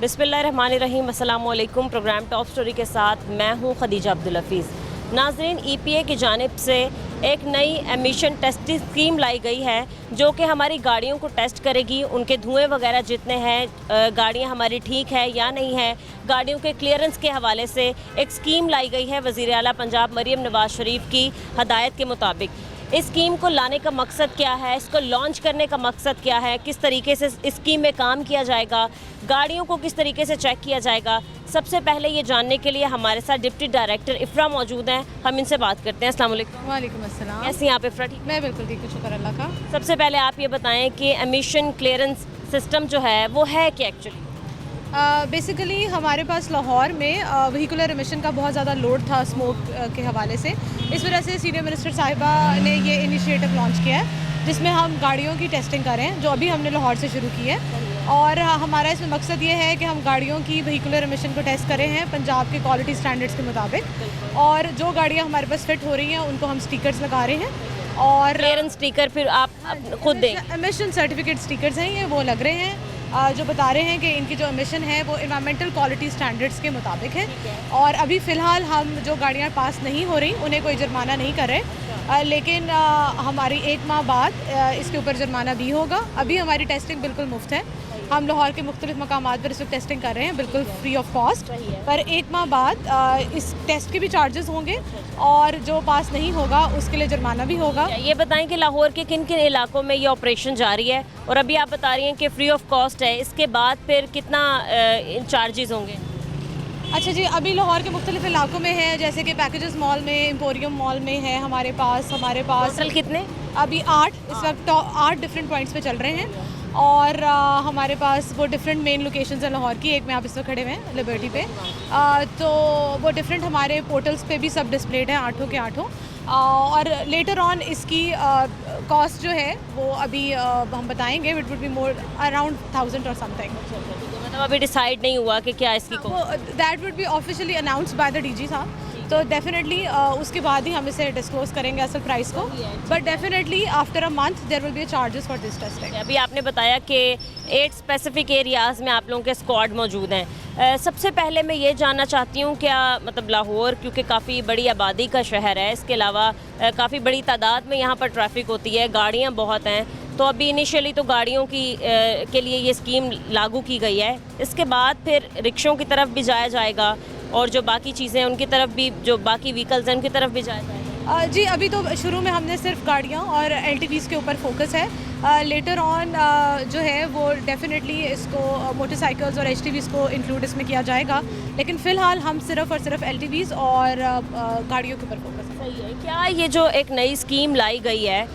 बिस्मिल्लाहिर्रहमानिर्रहीम, अस्सलाम वालेकुम। प्रोग्राम टॉप स्टोरी के साथ मैं हूँ खदीजा अब्दुल हफीज़। नाज़रीन, EPA की जानिब से एक नई एमिशन टेस्टिंग स्कीम लाई गई है जो कि हमारी गाड़ियों को टेस्ट करेगी। उनके धुएँ वगैरह जितने हैं, गाड़ियाँ हमारी ठीक है या नहीं है, गाड़ियों के क्लियरेंस के हवाले से एक स्कीम लाई गई है वज़ीर आला पंजाब मरियम नवाज शरीफ की हदायत के मुताबिक। इस स्कीम को लाने का मकसद क्या है, इसको लॉन्च करने का मकसद क्या है, किस तरीके से इस स्कीम में काम किया जाएगा, गाड़ियों को किस तरीके से चेक किया जाएगा, सबसे पहले ये जानने के लिए हमारे साथ डिप्टी डायरेक्टर इफ्रा मौजूद हैं। हम इनसे बात करते हैं। अस्सलाम वालेकुम। वालेकुम अस्सलाम। कैसी हैं आप इफ्रा? ठीक। मैं बिल्कुल ठीक हूँ, शुक्र अल्लाह का। सबसे पहले आप ये बताएं कि एमिशन क्लियरेंस सिस्टम जो है वो है क्या एक्चुअली? बेसिकली हमारे पास लाहौर में व्हीकुलर एमिशन का बहुत ज़्यादा लोड था स्मोक के हवाले से। इस वजह से सीनियर मिनिस्टर साहिबा ने ये इनिशिएटिव लॉन्च किया है जिसमें हम गाड़ियों की टेस्टिंग कर रहे हैं, जो अभी हमने लाहौर से शुरू की है। और हमारा इसमें मकसद ये है कि हम गाड़ियों की व्हीकुलर एमिशन को टेस्ट कर रहे हैं पंजाब के क्वालिटी स्टैंडर्ड्स के मुताबिक। और जो गाड़ियाँ हमारे पास फिट हो रही हैं उनको हम स्टिकर्स लगा रहे हैं। और क्लियरेंस स्टिकर फिर आप खुद दें? एमिशन सर्टिफिकेट स्टिकर्स हैं, ये वो लग रहे हैं जो बता रहे हैं कि इनकी जो एमिशन है वो इन्वायरमेंटल क्वालिटी स्टैंडर्ड्स के मुताबिक है। और अभी फ़िलहाल हम जो गाड़ियाँ पास नहीं हो रही उन्हें कोई जुर्माना नहीं कर रहे, लेकिन हमारी 1 माह बाद इसके ऊपर जुर्माना भी होगा। अभी हमारी टेस्टिंग बिल्कुल मुफ्त है। हम लाहौर के मुख्तलिफ मकामात पर इस वक्त टेस्टिंग कर रहे हैं बिल्कुल फ्री ऑफ कॉस्ट। पर 1 माह बाद इस टेस्ट के भी चार्जेस होंगे और जो पास नहीं होगा उसके लिए जुर्माना भी होगा। ये बताएं कि लाहौर के किन किन इलाकों में ये ऑपरेशन जारी है, और अभी आप बता रही हैं कि फ्री ऑफ कॉस्ट है, इसके बाद फिर कितना चार्जेस होंगे? अच्छा जी, अभी लाहौर के मुख्तलिफ इलाकों में है, जैसे कि पैकेजेस मॉल में, एम्पोरियम मॉल में है हमारे पास टोटल कितने? अभी 8 इस वक्त 8 डिफरेंट पॉइंट्स पे चल रहे हैं। और हमारे पास वो डिफरेंट मेन लोकेशंस हैं लाहौर की। एक में आप इस वक्त खड़े हुए हैं लिबर्टी पे, तो वो डिफरेंट हमारे पोर्टल्स पे भी सब डिस्प्लेड हैं 8 के 8। और लेटर ऑन इसकी कॉस्ट जो है वो अभी हम बताएंगे। It would be more around 1000 और समथिंग। मतलब अभी डिसाइड नहीं हुआ कि क्या इसकी that would be officially announced by the DG साहब, तो डेफिनेटली उसके बाद ही हम इसे डिस्क्लोज करेंगे असल प्राइस को। But definitely after a month there will be charges for this testing. अभी आपने बताया कि 8 स्पेसिफिक एरियाज़ में आप लोगों के स्क्वाड मौजूद हैं। सबसे पहले मैं ये जानना चाहती हूँ, क्या मतलब लाहौर क्योंकि काफ़ी बड़ी आबादी का शहर है, इसके अलावा काफ़ी बड़ी तादाद में यहाँ पर ट्रैफिक होती है, गाड़ियाँ बहुत हैं, तो अभी इनिशियली तो गाड़ियों की के लिए ये स्कीम लागू की गई है, इसके बाद फिर रिक्शों की तरफ भी जाया जाएगा और जो बाकी चीज़ें हैं उनकी तरफ भी, जो बाकी व्हीकल्स हैं उनकी तरफ भी जाया जाएगा? जी, अभी तो शुरू में हमने सिर्फ गाड़ियाँ और LTVs के ऊपर फोकस है। लेटर ऑन जो है वो डेफिनेटली इसको मोटरसाइकिल्स और HTVs को इंक्लूड इसमें किया जाएगा, लेकिन फ़िलहाल हम सिर्फ और सिर्फ LTVs और गाड़ियों के ऊपर फोकस है। सही है। क्या ये जो एक नई स्कीम लाई गई है,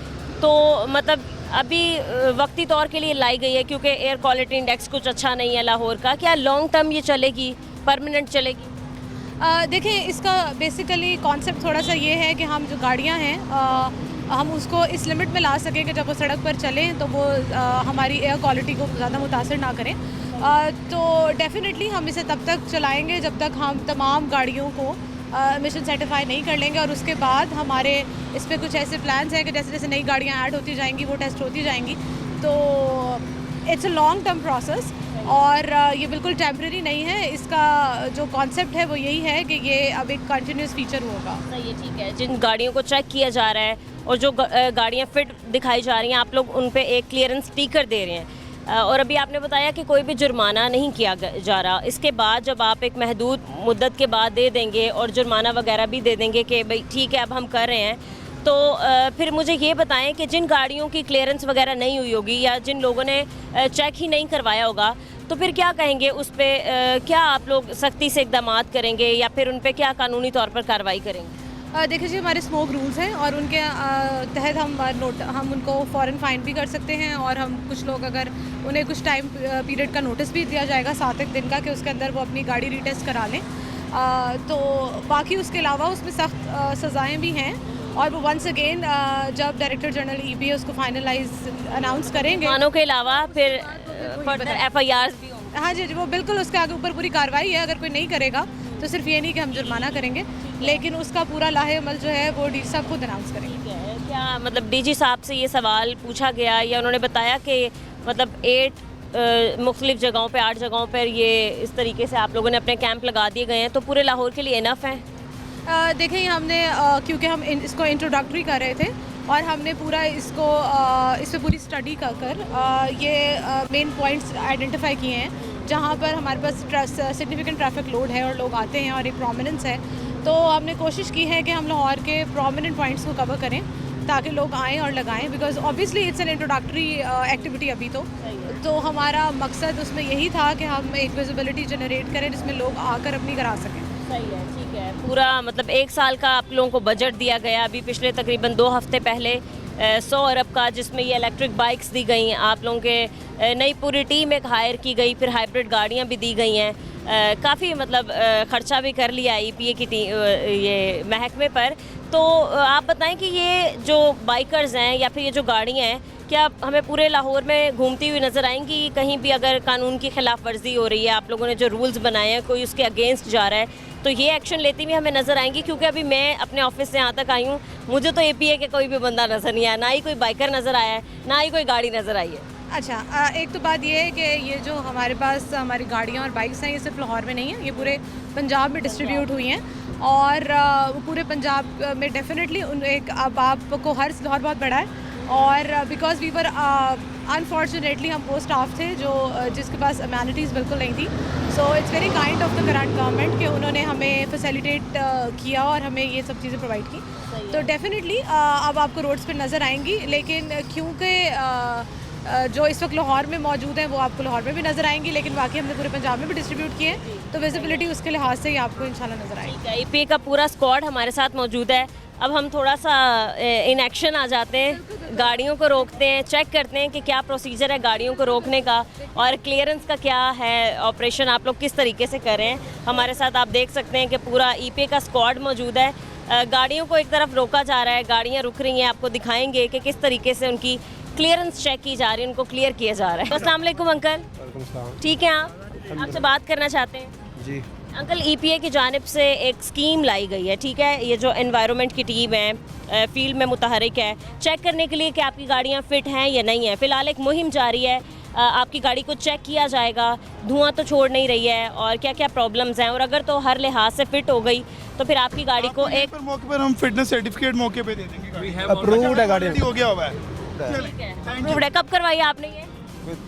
तो मतलब अभी वक्ती तौर के लिए लाई गई है क्योंकि एयर क्वालिटी इंडेक्स कुछ अच्छा नहीं है लाहौर का, क्या लॉन्ग टर्म ये चलेगी, परमानेंट चलेगी? देखें, इसका बेसिकली कॉन्सेप्ट थोड़ा सा ये है कि हम जो गाड़ियाँ हैं हम उसको इस लिमिट में ला सकें कि जब वो सड़क पर चलें तो वो हमारी एयर क्वालिटी को ज़्यादा मुतासर ना करें। तो डेफिनेटली हम इसे तब तक चलाएंगे जब तक हम तमाम गाड़ियों को एमिशन सर्टिफाई नहीं कर लेंगे। और उसके बाद हमारे इस पर कुछ ऐसे प्लान्स हैं कि जैसे जैसे नई गाड़ियाँ ऐड होती जाएंगी वो टेस्ट होती जाएंगी। तो it's a long term process और ये बिल्कुल टेम्प्रेरी नहीं है। इसका जो कॉन्सेप्ट है वो यही है कि ये अब एक कंटिन्यूस फीचर होगा। सही है, ठीक है। जिन गाड़ियों को चेक किया जा रहा है और जो गाड़ियाँ फिट दिखाई जा रही हैं, आप लोग उन पे एक क्लियरेंस स्टिकर दे रहे हैं, और अभी आपने बताया कि कोई भी जुर्माना नहीं किया जा रहा। इसके बाद जब आप एक महदूद मुद्दत के बाद दे देंगे और जुर्माना वगैरह भी दे देंगे कि भाई ठीक है अब हम कर रहे हैं, तो फिर मुझे ये बताएं कि जिन गाड़ियों की क्लियरेंस वगैरह नहीं हुई होगी या जिन लोगों ने चेक ही नहीं करवाया होगा, तो फिर क्या कहेंगे उस पर? क्या आप लोग सख्ती से इक़दामात करेंगे या फिर उन पर क्या कानूनी तौर पर कार्रवाई करेंगे? देखिए जी, हमारे स्मोक रूल्स हैं और उनके तहत हम उनको फ़ौरन फ़ाइन भी कर सकते हैं। और हम कुछ लोग अगर उन्हें कुछ टाइम पीरियड का नोटिस भी दिया जाएगा 7 एक दिन का कि उसके अंदर वो अपनी गाड़ी रीटेस्ट करा लें। तो बाकी उसके अलावा उसमें सख्त सज़ाएँ भी हैं। और वो वंस अगेन जब डायरेक्टर जनरल EPA उसको फाइनलाइज अनाउंस करेंगे, मानों के अलावा फिर फर्दर FIRs भी होंगे। हाँ जी, वो बिल्कुल उसके आगे ऊपर पूरी कार्रवाई है। अगर कोई नहीं करेगा तो सिर्फ ये नहीं कि हम जुर्माना करेंगे, लेकिन उसका पूरा लाहे अमल जो है वो DG साहब खुद अनाउंस करेंगे। क्या मतलब DG साहब से ये सवाल पूछा गया या उन्होंने बताया कि मतलब 8 मुख्तलिफ़ जगहों पे 8 जगहों पर ये इस तरीके से आप लोगों ने अपने कैंप लगा दिए गए हैं, तो पूरे लाहौर के लिए इनफ है? देखिए हमने क्योंकि हम इसको इंट्रोडक्टरी कर रहे थे और हमने पूरा इसको इस पर पूरी स्टडी कर ये मेन पॉइंट्स आइडेंटिफाई किए हैं जहाँ पर हमारे पास सिग्निफिकेंट ट्रैफिक लोड है और लोग आते हैं और एक प्रोमिनेंस है। तो हमने कोशिश की है कि हम लाहौर के प्रोमिनेंट पॉइंट्स को कवर करें ताकि लोग आएँ और लगाएं, because obviously it's an introductory activity अभी तो हमारा मकसद उसमें यही था कि हम एक विजिबिलिटी जनरेट करें जिसमें लोग आकर अपनी करा सकें। सही है, ठीक है। पूरा मतलब 1 साल का आप लोगों को बजट दिया गया, अभी पिछले तकरीबन 2 हफ्ते पहले 100 अरब का, जिसमें ये इलेक्ट्रिक बाइक्स दी गई, आप लोगों के नई पूरी टीम एक हायर की गई, फिर हाइब्रिड गाड़ियाँ भी दी गई हैं, काफ़ी मतलब ख़र्चा भी कर लिया EPA की ये महकमे पर। तो आप बताएं कि ये जो बाइकर्स हैं या फिर ये जो गाड़ियाँ हैं, क्या हमें पूरे लाहौर में घूमती हुई नज़र आएंगी? कहीं भी अगर कानून की खिलाफ वर्जी हो रही है, आप लोगों ने जो रूल्स बनाए हैं कोई उसके अगेंस्ट जा रहा है, तो ये एक्शन लेती हुई हमें नज़र आएंगी? क्योंकि अभी मैं अपने ऑफिस से यहाँ तक आई हूँ, मुझे तो EPA के कोई भी बंदा नज़र नहीं आया, ना ही कोई बाइकर नज़र आया है, ना ही कोई गाड़ी नज़र आई है। अच्छा, एक तो बात ये है कि ये जो हमारे पास हमारी गाड़ियाँ और बाइक्स हैं, ये सिर्फ लाहौर में नहीं है, ये पूरे पंजाब में डिस्ट्रीब्यूट हुई हैं और पूरे पंजाब में डेफिनेटली एक अब आपको हर लाहौर बहुत बड़ा है और बिकॉज वी वर अनफॉर्चुनेटली हम वो स्टाफ थे जो जिसके पास अमेनिटीज़ बिल्कुल नहीं थी। So it's very kind of the current government कि उन्होंने हमें फैसिलिटेट किया और हमें ये सब चीज़ें प्रोवाइड की। तो डेफिनेटली अब आपको रोड्स पर नज़र आएंगी, लेकिन क्योंकि जो इस वक्त लाहौर में मौजूद हैं वो आपको लाहौर में भी नज़र आएंगी, लेकिन बाकी हमने पूरे पंजाब में भी डिस्ट्रीब्यूट किए हैं, तो विजिबिलिटी उसके लिहाज से ही आपको इंशाल्लाह नज़र आएगी। EPA का पूरा स्क्वाड हमारे साथ मौजूद है। अब हम थोड़ा सा इन एक्शन आ जाते हैं, गाड़ियों को रोकते हैं, चेक करते हैं कि क्या प्रोसीजर है गाड़ियों को रोकने का और क्लियरेंस का क्या है ऑपरेशन, आप लोग किस तरीके से कर रहे हैं। हमारे साथ आप देख सकते हैं कि पूरा EPA का स्क्वाड मौजूद है। गाड़ियों को एक तरफ रोका जा रहा है, गाड़ियाँ रुक रही हैं, आपको दिखाएंगे कि किस तरीके से उनकी क्लियरेंस चेक की जा रही है, उनको क्लियर किया जा रहा है। अस्सलाम वालेकुम अंकल, ठीक है, आप आपसे बात करना चाहते हैं जी। अंकल, EPA की जानिब से एक स्कीम लाई गई है, ठीक है, ये जो एनवायरनमेंट की टीम है फील्ड में मुतहरिक है, चेक करने के लिए कि आपकी गाड़ियाँ फ़िट हैं या नहीं है। फ़िलहाल एक मुहिम जारी है, आपकी गाड़ी को चेक किया जाएगा, धुआं तो छोड़ नहीं रही है और क्या क्या प्रॉब्लम्स हैं, और अगर तो हर लिहाज से फ़िट हो गई तो फिर आपकी गाड़ी को एक मौके पर हम फिटनेस सर्टिफिकेट मौके पे दे देंगे। अप्रूव्ड है गाड़ी, हो गया हुआ है। अप्रूव्ड है। कब करवाई आपने ये?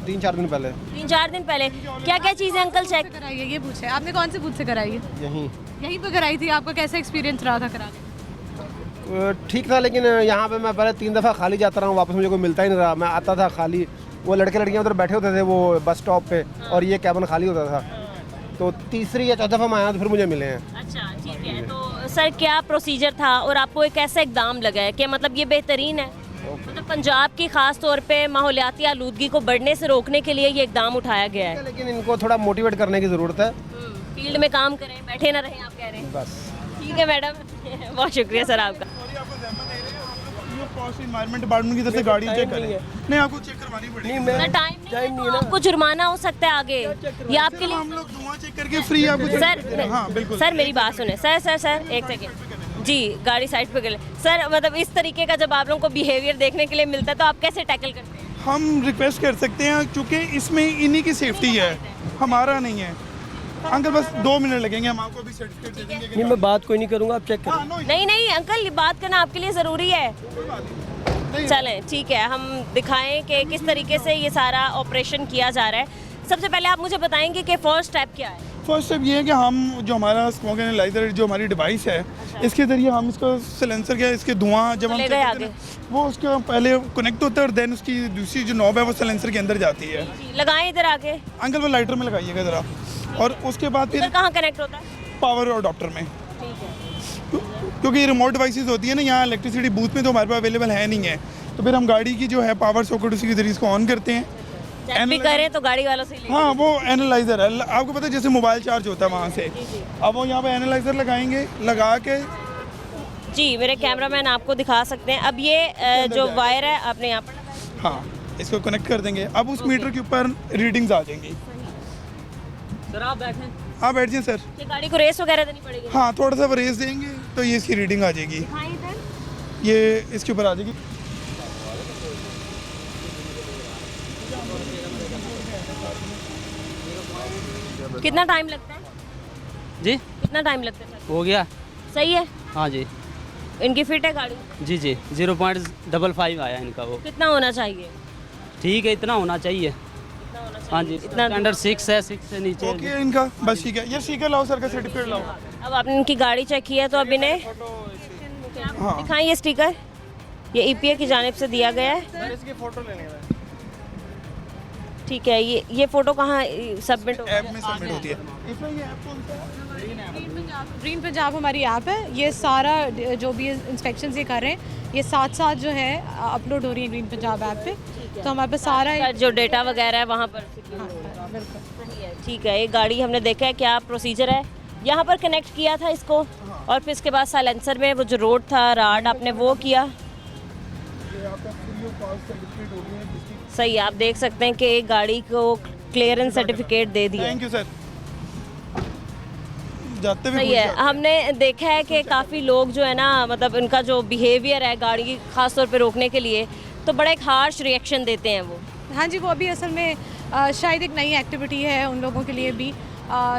3-4 दिन पहले। 3-4 दिन पहले। क्या क्या चीज़ें अंकल चेक कराई है ये पूछे आपने, कौन से बूथ से कराई है? यहीं पे कराई थी। आपका कैसा एक्सपीरियंस रहा था कराने? ठीक था, लेकिन यहाँ पे मैं पहले 3 दफ़ा खाली जाता रहा हूँ, वापस मुझे कोई मिलता ही नहीं रहा। मैं आता था खाली, वो लड़के लड़कियाँ उधर बैठे होते थे वो बस स्टॉप पे और ये कैबिन खाली होता था। तो तीसरी या चौथा दफ़ा मैं आया तो फिर मुझे मिले हैं। अच्छा, ठीक है। तो सर क्या प्रोसीजर था और आपको एक ऐसा इकदाम लगा है कि मतलब ये बेहतरीन है, मतलब पंजाब की खास तौर पे माहौलियाती आलूदगी को बढ़ने से रोकने के लिए ये इकदाम उठाया गया है? लेकिन इनको थोड़ा मोटिवेट करने की ज़रूरत है। फील्ड में काम करें, बैठे ना रहें, आप कह रहे हैं। बस ठीक है मैडम, बहुत शुक्रिया सर आपका। एनवायरनमेंट डिपार्टमेंट की तरफ से गाड़ी चेक करें, नहीं आपको चेक करवानी पड़ेगी। सर टाइम नहीं है, आपको जुर्माना हो सकता है आगे, ये आपके लिए। हम लोग धुआं चेक करके फ्री आपको सर, हाँ बिल्कुल। सर मेरी बात सुने, सर एक सेकेंड जी, गाड़ी साइड पे कर ले सर। मतलब इस तरीके का जब आप लोगों को बिहेवियर देखने के लिए मिलता है तो आप कैसे टैकल करते हैं? हम रिक्वेस्ट कर सकते हैं क्योंकि इसमें इन्हीं की सेफ्टी है, हमारा नहीं है। अंकल बस 2 मिनट लगेंगे, हम आपको भी सर्टिफिकेट दे देंगे। नहीं, मैं बात कोई नहीं करूँगा, आप चेक करें। नहीं अंकल, ये बात करना आपके लिए ज़रूरी है। चलें ठीक है, हम दिखाएं कि किस तरीके से ये सारा ऑपरेशन किया जा रहा है। सबसे पहले आप मुझे बताएंगे कि फर्स्ट स्टेप क्या है? फर्स्ट स्टेप ये है कि हम जो हमारा स्मोक एनालाइजर जो हमारी डिवाइस है, इसके ज़रिए हम इसको सिलेंसर के इसके धुआं जब हम ले check गए करते हैं, वो उसका पहले कनेक्ट होता है और देन उसकी दूसरी जो नॉब है वो सिलेंसर के अंदर जाती है। लगाएं इधर आके। अंकल वो लाइटर में लगाइएगा ज़रा, और उसके बाद इधर फिर कहाँ कनेक्ट होता है? पावर और अडॉप्टर में, ठीक है। क्योंकि ये रिमोट डिवाइसेस होती है ना, यहाँ इलेक्ट्रिसिटी बूथ में तो हमारे पास अवेलेबल है नहीं है, तो फिर हम गाड़ी की जो है पावर सॉकेट उसी के जरिए इसको ऑन करते हैं। चेक भी करें तो गाड़ी वालों से ही लेंगे। हाँ, वो एनालाइजर है, आपको पता है जैसे मोबाइल चार्ज होता है वहाँ से, अब वो यहाँ पे एनालाइजर लगाएंगे, लगा के जी मेरे कैमरामैन आपको दिखा सकते हैं। अब ये जो वायर है आपने यहाँ पर लगाया। हाँ, इसको कनेक्ट कर देंगे। अब उस मीटर के ऊपर रीडिंग्स आ जाएंगी। सर आप बैठें। हाँ बैठ जाए सर। ये गाड़ी को रेस वगैरह देनी पड़ेगी? हाँ, थोड़ा सा रेस देंगे तो ये इसकी रीडिंग आ जाएगी, दिखाएं इधर। ये इसके ऊपर आ जाएगी। कितना टाइम लगता है? जी कितना टाइम लगता है सर? हो गया। सही है, हाँ जी इनकी फिट है गाड़ी? जी जी 0.55 आया इनका वो। कितना होना चाहिए? ठीक है, इतना होना चाहिए। कितना होना चाहिए? हाँ जी, इतना स्टैंडर्ड 6 है, 6 से नीचे ओके है इनका, बस ठीक है। ये स्टिकर लाओ सर का, सर्टिफिकेट लाओ। अब आपने इनकी गाड़ी चेक की है तो अब इन्हें दिखाएं ये स्टिकर, ये ईपीए की जानिब से दिया गया है। इसकी फोटो लेने का ठीक है, ये फ़ोटो कहाँ सबमिट ऐप में सबमिट होती है। इसमें ये ऐप कौन सा है? ग्रीन पंजाब हमारी ऐप है। ये सारा जो भी इंस्पेक्शन ये कर रहे हैं, ये साथ साथ जो है अपलोड हो रही है ग्रीन पंजाब ऐप पे। तो हमारे पास सारा जो डेटा वगैरह है वहाँ पर बिल्कुल सही है। ठीक है, ये गाड़ी हमने देखा है क्या प्रोसीजर है। यहाँ पर कनेक्ट किया था इसको और फिर इसके बाद साइलेंसर में वो जो रोड था राड आपने वो किया। ये आपका फ्री ऑफ कॉस्ट सर्टिफिकेट हो गया है डिस्ट्रिक्ट। सही है, आप देख सकते हैं कि एक गाड़ी को क्लियरेंस सर्टिफिकेट दे दिया। Thank you sir. जाते हुए सही है, हमने देखा है कि काफ़ी लोग जो है ना, मतलब उनका जो बिहेवियर है गाड़ी ख़ास तौर पे रोकने के लिए, तो बड़ा एक हार्श रिएक्शन देते हैं वो। हाँ जी, वो अभी असल में शायद एक नई एक्टिविटी है उन लोगों के लिए भी।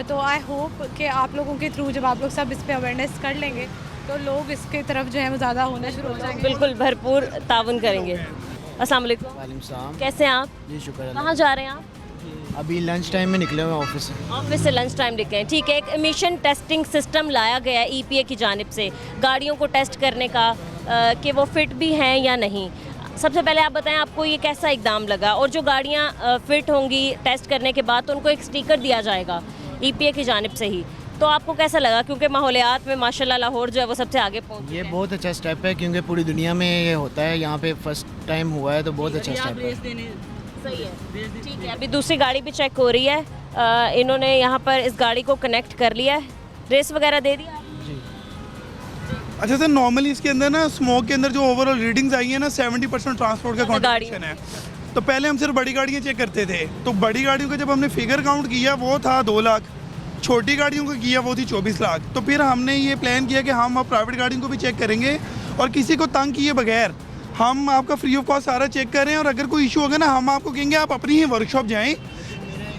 तो आई होप कि आप लोगों के थ्रू जब आप लोग सब इस पे अवेयरनेस कर लेंगे तो लोग इसके तरफ जो है वो ज़्यादा होना शुरू हो जाएंगे। बिल्कुल भरपूर ताउन करेंगे। अस्सलाम वालेकुम, वालेकुम सलाम। कैसे हैं आप? जी शुक्र अल्लाह। कहाँ जा रहे हैं आप? अभी लंच टाइम में निकले हुए हैं ऑफिस से। ऑफिस से लंच टाइम लिखे हैं। ठीक है, एक एमिशन टेस्टिंग सिस्टम लाया गया है ईपीए की जानिब से गाड़ियों को टेस्ट करने का कि वो फिट भी हैं या नहीं। सबसे पहले आप बताएं आपको ये कैसा इकदाम लगा, और जो गाड़ियाँ फिट होंगी टेस्ट करने के बाद तो उनको एक स्टिकर दिया जाएगा ईपीए की जानिब से ही, तो आपको कैसा लगा? क्योंकि माहौलियात में माशाल्लाह लाहौर जो है वो सबसे आगे पहुँच ये बहुत अच्छा स्टेप है क्योंकि पूरी दुनिया में ये होता है, यहाँ पे फर्स्ट टाइम हुआ है तो बहुत अच्छा स्टेप है। सही है। ठीक है, अभी दूसरी गाड़ी भी चेक हो रही है। इन्होंने यहाँ पर इस गाड़ी को कनेक्ट कर लिया है, रेस वगैरह दे दिया। अच्छा सर, नॉर्मली इसके अंदर ना स्मोक के अंदर जो ओवरऑल रीडिंग्स आई है ना 70% ट्रांसपोर्ट का कॉन्ट्रीब्यूशन है। तो पहले हम सिर्फ बड़ी गाड़ियाँ चेक करते थे, तो बड़ी गाड़ियों का जब हमने फिगर काउंट किया वो था 2 लाख, छोटी गाड़ियों का किया वो थी 24 लाख। तो फिर हमने ये प्लान किया कि हम अब प्राइवेट गाड़ियों को भी चेक करेंगे और किसी को तंग किए बगैर हम आपका फ्री ऑफ कॉस्ट सारा चेक करें, और अगर कोई इशू होगा ना हम आपको कहेंगे आप अपनी ही वर्कशॉप जाएँ।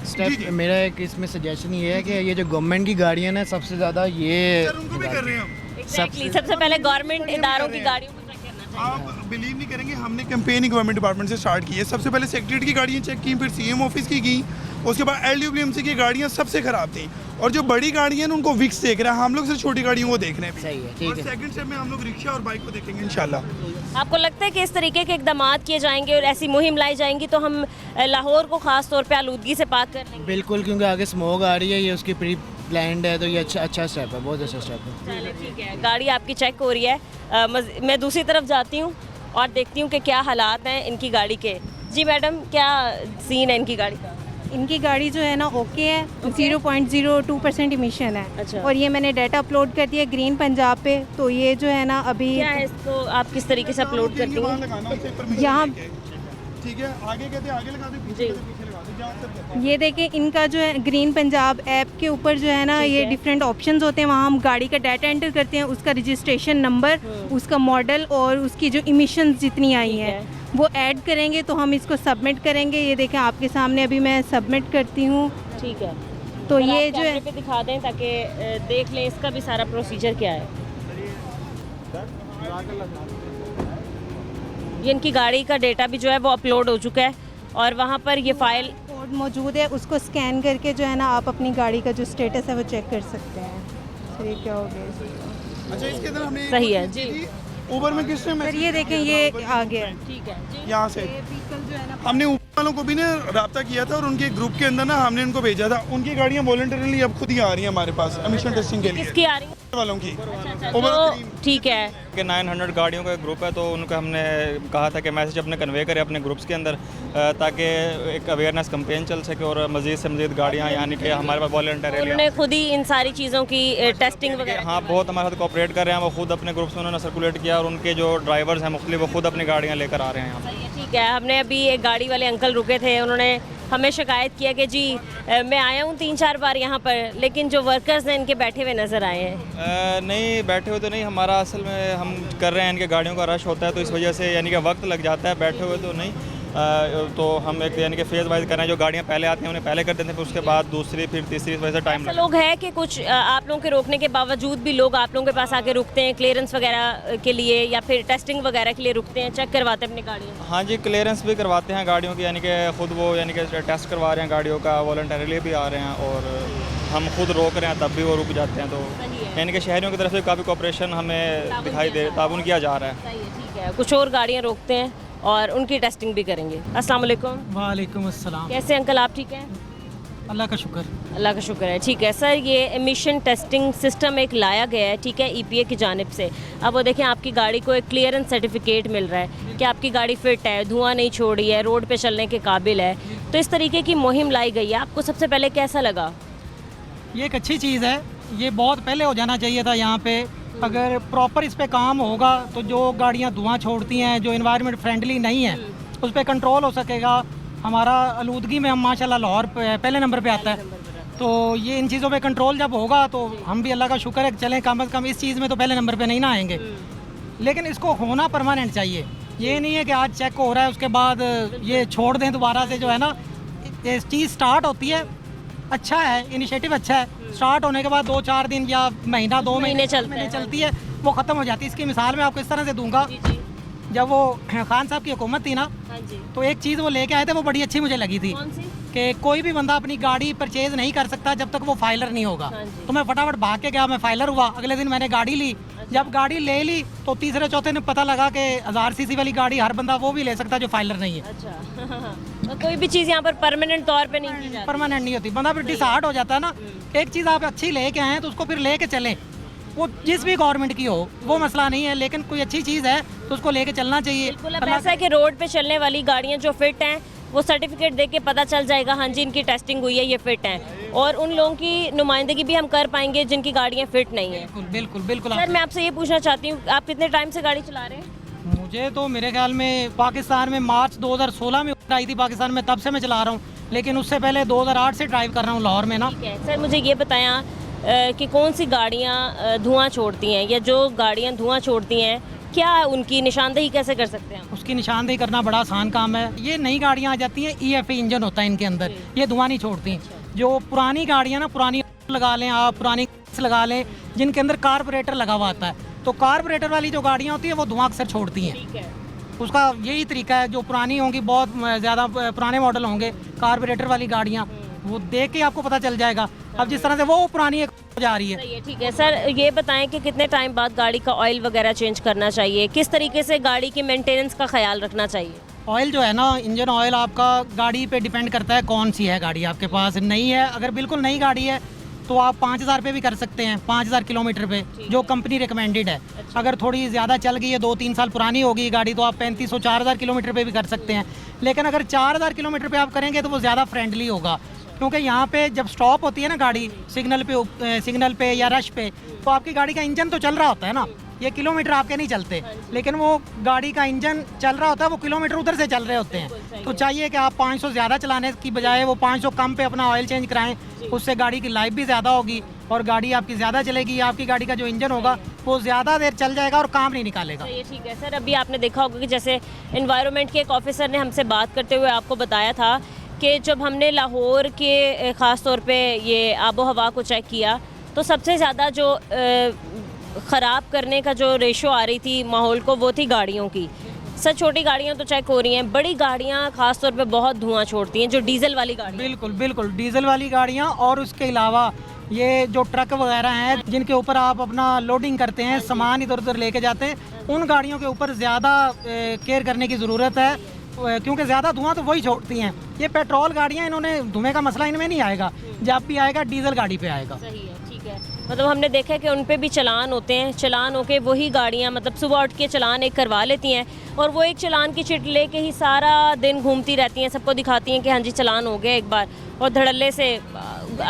स्टेप मेरा एक इसमें सजेशन ये है कि ये जो गवर्नमेंट की गाड़ियाँ ना सबसे ज़्यादा ये सर उनको भी कर रहे हैं हम। Exactly, सबसे पहले गवर्नमेंट इदारों की गाड़ियों को चेक करना चाहिए। आप बिलीव नहीं करेंगे, हमने कैंपेन ही गवर्नमेंट डिपार्टमेंट से स्टार्ट की है। सबसे पहले सेक्रेटरी की गाड़ियाँ चेक की, फिर सीएम ऑफिस की उसके बाद LWBMC की गाड़ियाँ सबसे ख़राब थी, और जो बड़ी गाड़ियाँ हैं उनको विक्स देख रहे हैं, हम लोग सिर्फ छोटी गाड़ियों को देख रहे हैं। सही है, ठीक है। सेकंड स्टेप में हम लोग रिक्शा और बाइक को देखेंगे इंशाल्लाह। आपको लगता है कि इस तरीके के इकदाम किए जाएंगे और ऐसी मुहिम लाई जाएंगी तो हम लाहौर को ख़ास तौर पे आलूदगी से पाक कर लेंगे? बिल्कुल, क्योंकि आगे स्मोक आ रही है, ये उसकी प्री प्लान्ड है, तो ये अच्छा स्टेप है, बहुत अच्छा स्टेप है। चलिए ठीक है, गाड़ी आपकी चेक हो रही है। मैं दूसरी तरफ जाती हूँ और देखती हूँ कि क्या हालात हैं इनकी गाड़ी के। जी मैडम, क्या सीन है इनकी गाड़ी का? इनकी गाड़ी जो है ना ओके है, 0.02% इमिशन है। अच्छा। और ये मैंने डाटा अपलोड कर दिया ग्रीन पंजाब पे, तो ये जो है ना अभी क्या है इसको आप किस तरीके से अपलोड करती हैं? यहाँ ठीक है, आगे कहते हैं आगे लगा दे, पीछे कहते हैं पीछे लगा दे, जहाँ सब कहते हैं। ये देखें, इनका जो है ग्रीन पंजाब ऐप के ऊपर जो है ना ठीक ये है। डिफरेंट ऑप्शंस होते हैं, वहाँ हम गाड़ी का डाटा एंटर करते हैं, उसका रजिस्ट्रेशन नंबर, उसका मॉडल और उसकी जो इमिशंस जितनी आई ठीक हैं वो ऐड करेंगे तो हम इसको सबमिट करेंगे। ये देखें आपके सामने अभी मैं सबमिट करती हूँ। ठीक है, तो सर, ये आप जो है कैमरे पे दिखा दें ताकि देख लें इसका भी सारा प्रोसीजर क्या है। ये इनकी गाड़ी का डेटा भी जो है वो अपलोड हो चुका है और वहाँ पर ये फाइल कोड मौजूद है, उसको स्कैन करके जो है ना आप अपनी गाड़ी का जो स्टेटस है वो चेक कर सकते हैं। सर ये क्या हो गया? अच्छा, इसके अंदर हमने सही है जी। ऊबर में किसने सर ये देखें ये आ गया है। ठीक है जी। यहाँ से व्हीकल जो है ना हमने ऊबर वालों को भी ना रब्ता किया था और उनके ग्रुप के अंदर ना हमने उनको भेजा था। उनकी गाड़ियाँ वॉलंटरली अब खुद ही आ रही हैं हमारे पास एमिशन टेस्टिंग के लिए, किसकी आ रही है? वालों की। अच्छा, Uber तो Cream। ठीक है, कि 900 गाड़ियों का ग्रुप है, तो उनको हमने कहा था कि मैसेज अपने कन्वे करें अपने ग्रुप्स के अंदर ताकि एक अवेयरनेस कैंपेन चल सके और मज़ीद से मज़ीद गाड़ियाँ यानी कि हमारे पास वॉलंटियर उन्होंने खुद ही इन सारी चीज़ों की टेस्टिंग वगैरह हाँ बहुत हमारे साथ कोऑपरेट कर रहे हैं। वो खुद अपने ग्रुप्स में उन्होंने सर्कुलेट किया और उनके जो ड्राइवर्स हैं मुख्तलिफ वो खुद अपनी गाड़ियाँ लेकर आ रहे हैं यहाँ पर। सही है, ठीक है। हमने अभी एक गाड़ी वाले अंकल रुके थे, उन्होंने हमें शिकायत किया कि जी मैं आया हूँ 3-4 बार यहाँ पर, लेकिन जो वर्कर्स हैं इनके बैठे हुए नज़र आए हैं। नहीं बैठे हुए तो नहीं, हमारा असल में हम कर रहे हैं, इनके गाड़ियों का रश होता है तो इस वजह से यानी कि वक्त लग जाता है, बैठे हुए तो नहीं। तो हम एक यानी कि फेज़ वाइज कर रहे हैं, जो गाड़ियाँ पहले आती हैं उन्हें पहले कर देते हैं, फिर उसके बाद दूसरी, फिर तीसरी, वैसे टाइम ऐसा लोग है कि कुछ आप लोगों के रोकने के बावजूद भी लोग आप लोगों के पास आके रुकते हैं क्लियरेंस वगैरह के लिए या फिर टेस्टिंग वगैरह के लिए रुकते हैं, चेक करवाते हैं अपनी गाड़ियाँ? हाँ जी, क्लियरेंस भी करवाते हैं गाड़ियों की, यानी कि खुद वो यानी कि टेस्ट करवा रहे हैं गाड़ियों का, वॉलंटरीली भी आ रहे हैं और हम खुद रोक रहे हैं तब भी वो रुक जाते हैं। तो यानी कि शहरियों की तरफ से काफ़ी कोऑपरेशन हमें दिखाई दे, ताउन किया जा रहा है। सही है, ठीक है। कुछ और गाड़ियाँ रोकते हैं और उनकी टेस्टिंग भी करेंगे। अस्सलाम वालेकुम। वालेकुम अस्सलाम। कैसे अंकल, आप ठीक हैं? अल्लाह का शुक्र। अल्लाह का शुक्र है, ठीक है। सर, ये एमिशन टेस्टिंग सिस्टम एक लाया गया है, ठीक है, EPA की जानिब से। अब वो देखें, आपकी गाड़ी को एक क्लियरेंस सर्टिफिकेट मिल रहा है कि आपकी गाड़ी फिट है, धुआं नहीं छोड़ रही है, रोड पे चलने के काबिल है। तो इस तरीके की मुहिम लाई गई है, आपको सबसे पहले कैसा लगा? ये एक अच्छी चीज़ है, ये बहुत पहले हो जाना चाहिए था यहाँ पे। अगर प्रॉपर इस पे काम होगा तो जो गाड़ियाँ धुआं छोड़ती हैं, जो इन्वायरमेंट फ्रेंडली नहीं है, उस पर कंट्रोल हो सकेगा। हमारा आलूदगी में हम माशाल्लाह लाहौर पहले नंबर पे आता है। तो ये इन चीज़ों पे कंट्रोल जब होगा तो हम भी अल्लाह का शुक्र है, चलें कम से कम इस चीज़ में तो पहले नंबर पे नहीं ना आएंगे। लेकिन इसको होना परमानेंट चाहिए, ये नहीं है कि आज चेक हो रहा है उसके बाद ये छोड़ दें दोबारा से। जो है ना, ये चीज़ स्टार्ट होती है, अच्छा है, इनिशिएटिव अच्छा है, स्टार्ट होने के बाद 2-4 दिन या महीना 2 महीने चलती है, वो ख़त्म हो जाती है। इसकी मिसाल मैं आपको इस तरह से दूंगा, जब वो खान साहब की हुकूमत थी ना, तो एक चीज़ वो लेके आए थे, वो बड़ी अच्छी मुझे लगी थी कि कोई भी बंदा अपनी गाड़ी परचेज नहीं कर सकता जब तक वो फाइलर नहीं होगा। तो मैं फटाफट भाग के गया, मैं फाइलर हुआ, अगले दिन मैंने गाड़ी ली। जब गाड़ी ले ली तो तीसरे चौथे दिन पता लगा कि 1000 सीसी वाली गाड़ी हर बंदा वो भी ले सकता है जो फाइलर नहीं है। अच्छा तो कोई भी चीज़ यहाँ पर परमानेंट तौर पे नहीं की जाती? परमानेंट नहीं होती, बंदा फिर डिसहार्ट हो जाता है ना। एक चीज़ आप अच्छी लेके आए तो उसको फिर लेके चलें, वो जिस भी गवर्नमेंट की हो वो मसला नहीं है, लेकिन कोई अच्छी चीज़ है तो उसको लेके चलना चाहिए। बिल्कुल। अब ऐसा है कि रोड पे चलने वाली गाड़ियाँ जो फिट हैं वो सर्टिफिकेट देख के पता चल जाएगा, हाँ जी इनकी टेस्टिंग हुई है, ये फिट हैं, और उन लोगों की नुमाइंदगी भी हम कर पाएंगे जिनकी गाड़ियाँ फिट नहीं है। बिल्कुल बिल्कुल बिल्कुल। सर, मैं आपसे ये पूछना चाहती हूँ, आप कितने टाइम से गाड़ी चला रहे हैं? मुझे तो मेरे ख्याल में पाकिस्तान में मार्च 2016 में आई थी पाकिस्तान में, तब से मैं चला रहा हूँ, लेकिन उससे पहले 2008 से ड्राइव कर रहा हूँ लाहौर में ना। ठीक है सर, मुझे ये बताया कि कौन सी गाड़ियाँ धुआं छोड़ती हैं, या जो गाड़ियाँ धुआं छोड़ती हैं क्या उनकी निशानदेही कैसे कर सकते हैं? उसकी निशानदेही करना बड़ा आसान काम है। ये नई गाड़ियाँ आ जाती हैं, EFE इंजन होता है इनके अंदर, ये धुआं नहीं छोड़ती। जो पुरानी गाड़ियाँ ना, पुरानी लगा लें आप, पुरानी लगा लें जिनके अंदर कार्बोरेटर लगा हुआ आता है, तो कार्बोरेटर वाली जो गाड़ियाँ होती हैं वो धुआं अक्सर छोड़ती हैं। उसका यही तरीका है, जो पुरानी होंगी, बहुत ज़्यादा पुराने मॉडल होंगे कार्बोरेटर वाली गाड़ियाँ, वो देख के आपको पता चल जाएगा। अब जिस तरह से वो पुरानी एक जा रही है। ठीक है सर, ये बताएं कि कितने टाइम बाद गाड़ी का ऑयल वगैरह चेंज करना चाहिए, किस तरीके से गाड़ी की मेंटेनेंस का ख्याल रखना चाहिए? ऑयल जो है ना, इंजन ऑयल आपका गाड़ी पे डिपेंड करता है कौन सी है गाड़ी आपके पास। नई है, अगर बिल्कुल नई गाड़ी है तो आप 5000 पे भी कर सकते हैं, 5000 किलोमीटर पे, जो कंपनी रिकमेंडेड है। अगर थोड़ी ज़्यादा चल गई है, 2-3 साल पुरानी होगी गाड़ी, तो आप 3500-4000 किलोमीटर पे भी कर सकते हैं। लेकिन अगर 4000 किलोमीटर पे आप करेंगे तो वो ज़्यादा फ्रेंडली होगा, क्योंकि यहाँ पे जब स्टॉप होती है ना गाड़ी सिग्नल पे या रश पे, तो आपकी गाड़ी का इंजन तो चल रहा होता है ना, ये किलोमीटर आपके नहीं चलते, लेकिन वो गाड़ी का इंजन चल रहा होता है, वो किलोमीटर उधर से चल रहे होते हैं। तो चाहिए कि आप 500 ज़्यादा चलाने की बजाय वो 500 कम पे अपना ऑयल चेंज कराएं, उससे गाड़ी की लाइफ भी ज़्यादा होगी और गाड़ी आपकी ज़्यादा चलेगी। आपकी गाड़ी का जो इंजन होगा वो ज़्यादा देर चल जाएगा और काम नहीं निकालेगा। ये ठीक है सर, अभी आपने देखा होगा कि जैसे एनवायरनमेंट के एक ऑफिसर ने हमसे बात करते हुए आपको बताया था कि जब हमने लाहौर के ख़ास तौर पे ये आबो हवा को चेक किया तो सबसे ज़्यादा जो ख़राब करने का जो रेशो आ रही थी माहौल को, वो थी गाड़ियों की। सर, छोटी गाड़ियाँ तो चेक हो रही हैं, बड़ी गाड़ियाँ ख़ास तौर पे बहुत धुआं छोड़ती हैं, जो डीजल वाली गाड़ी। बिल्कुल बिल्कुल, डीजल वाली गाड़ियाँ, और उसके अलावा ये जो ट्रक वगैरह हैं जिनके ऊपर आप अपना लोडिंग करते हैं, सामान इधर उधर लेके जाते हैं, उन गाड़ियों के ऊपर ज़्यादा केयर करने की ज़रूरत है, क्योंकि ज़्यादा धुआं तो वही छोड़ती हैं। ये पेट्रोल गाड़ियाँ, इन्होंने धुएँ का मसला इनमें नहीं आएगा, जब भी आएगा डीजल गाड़ी पे आएगा। सही है, ठीक है। मतलब हमने देखा है कि उन पे भी चलान होते हैं, चलान होके वही गाड़ियाँ मतलब सुबह उठ के चलान एक करवा लेती हैं और वो एक चलान की चिट लेके ही सारा दिन घूमती रहती हैं, सबको दिखाती हैं कि हाँ जी चलान हो गया एक बार, और धड़ल्ले से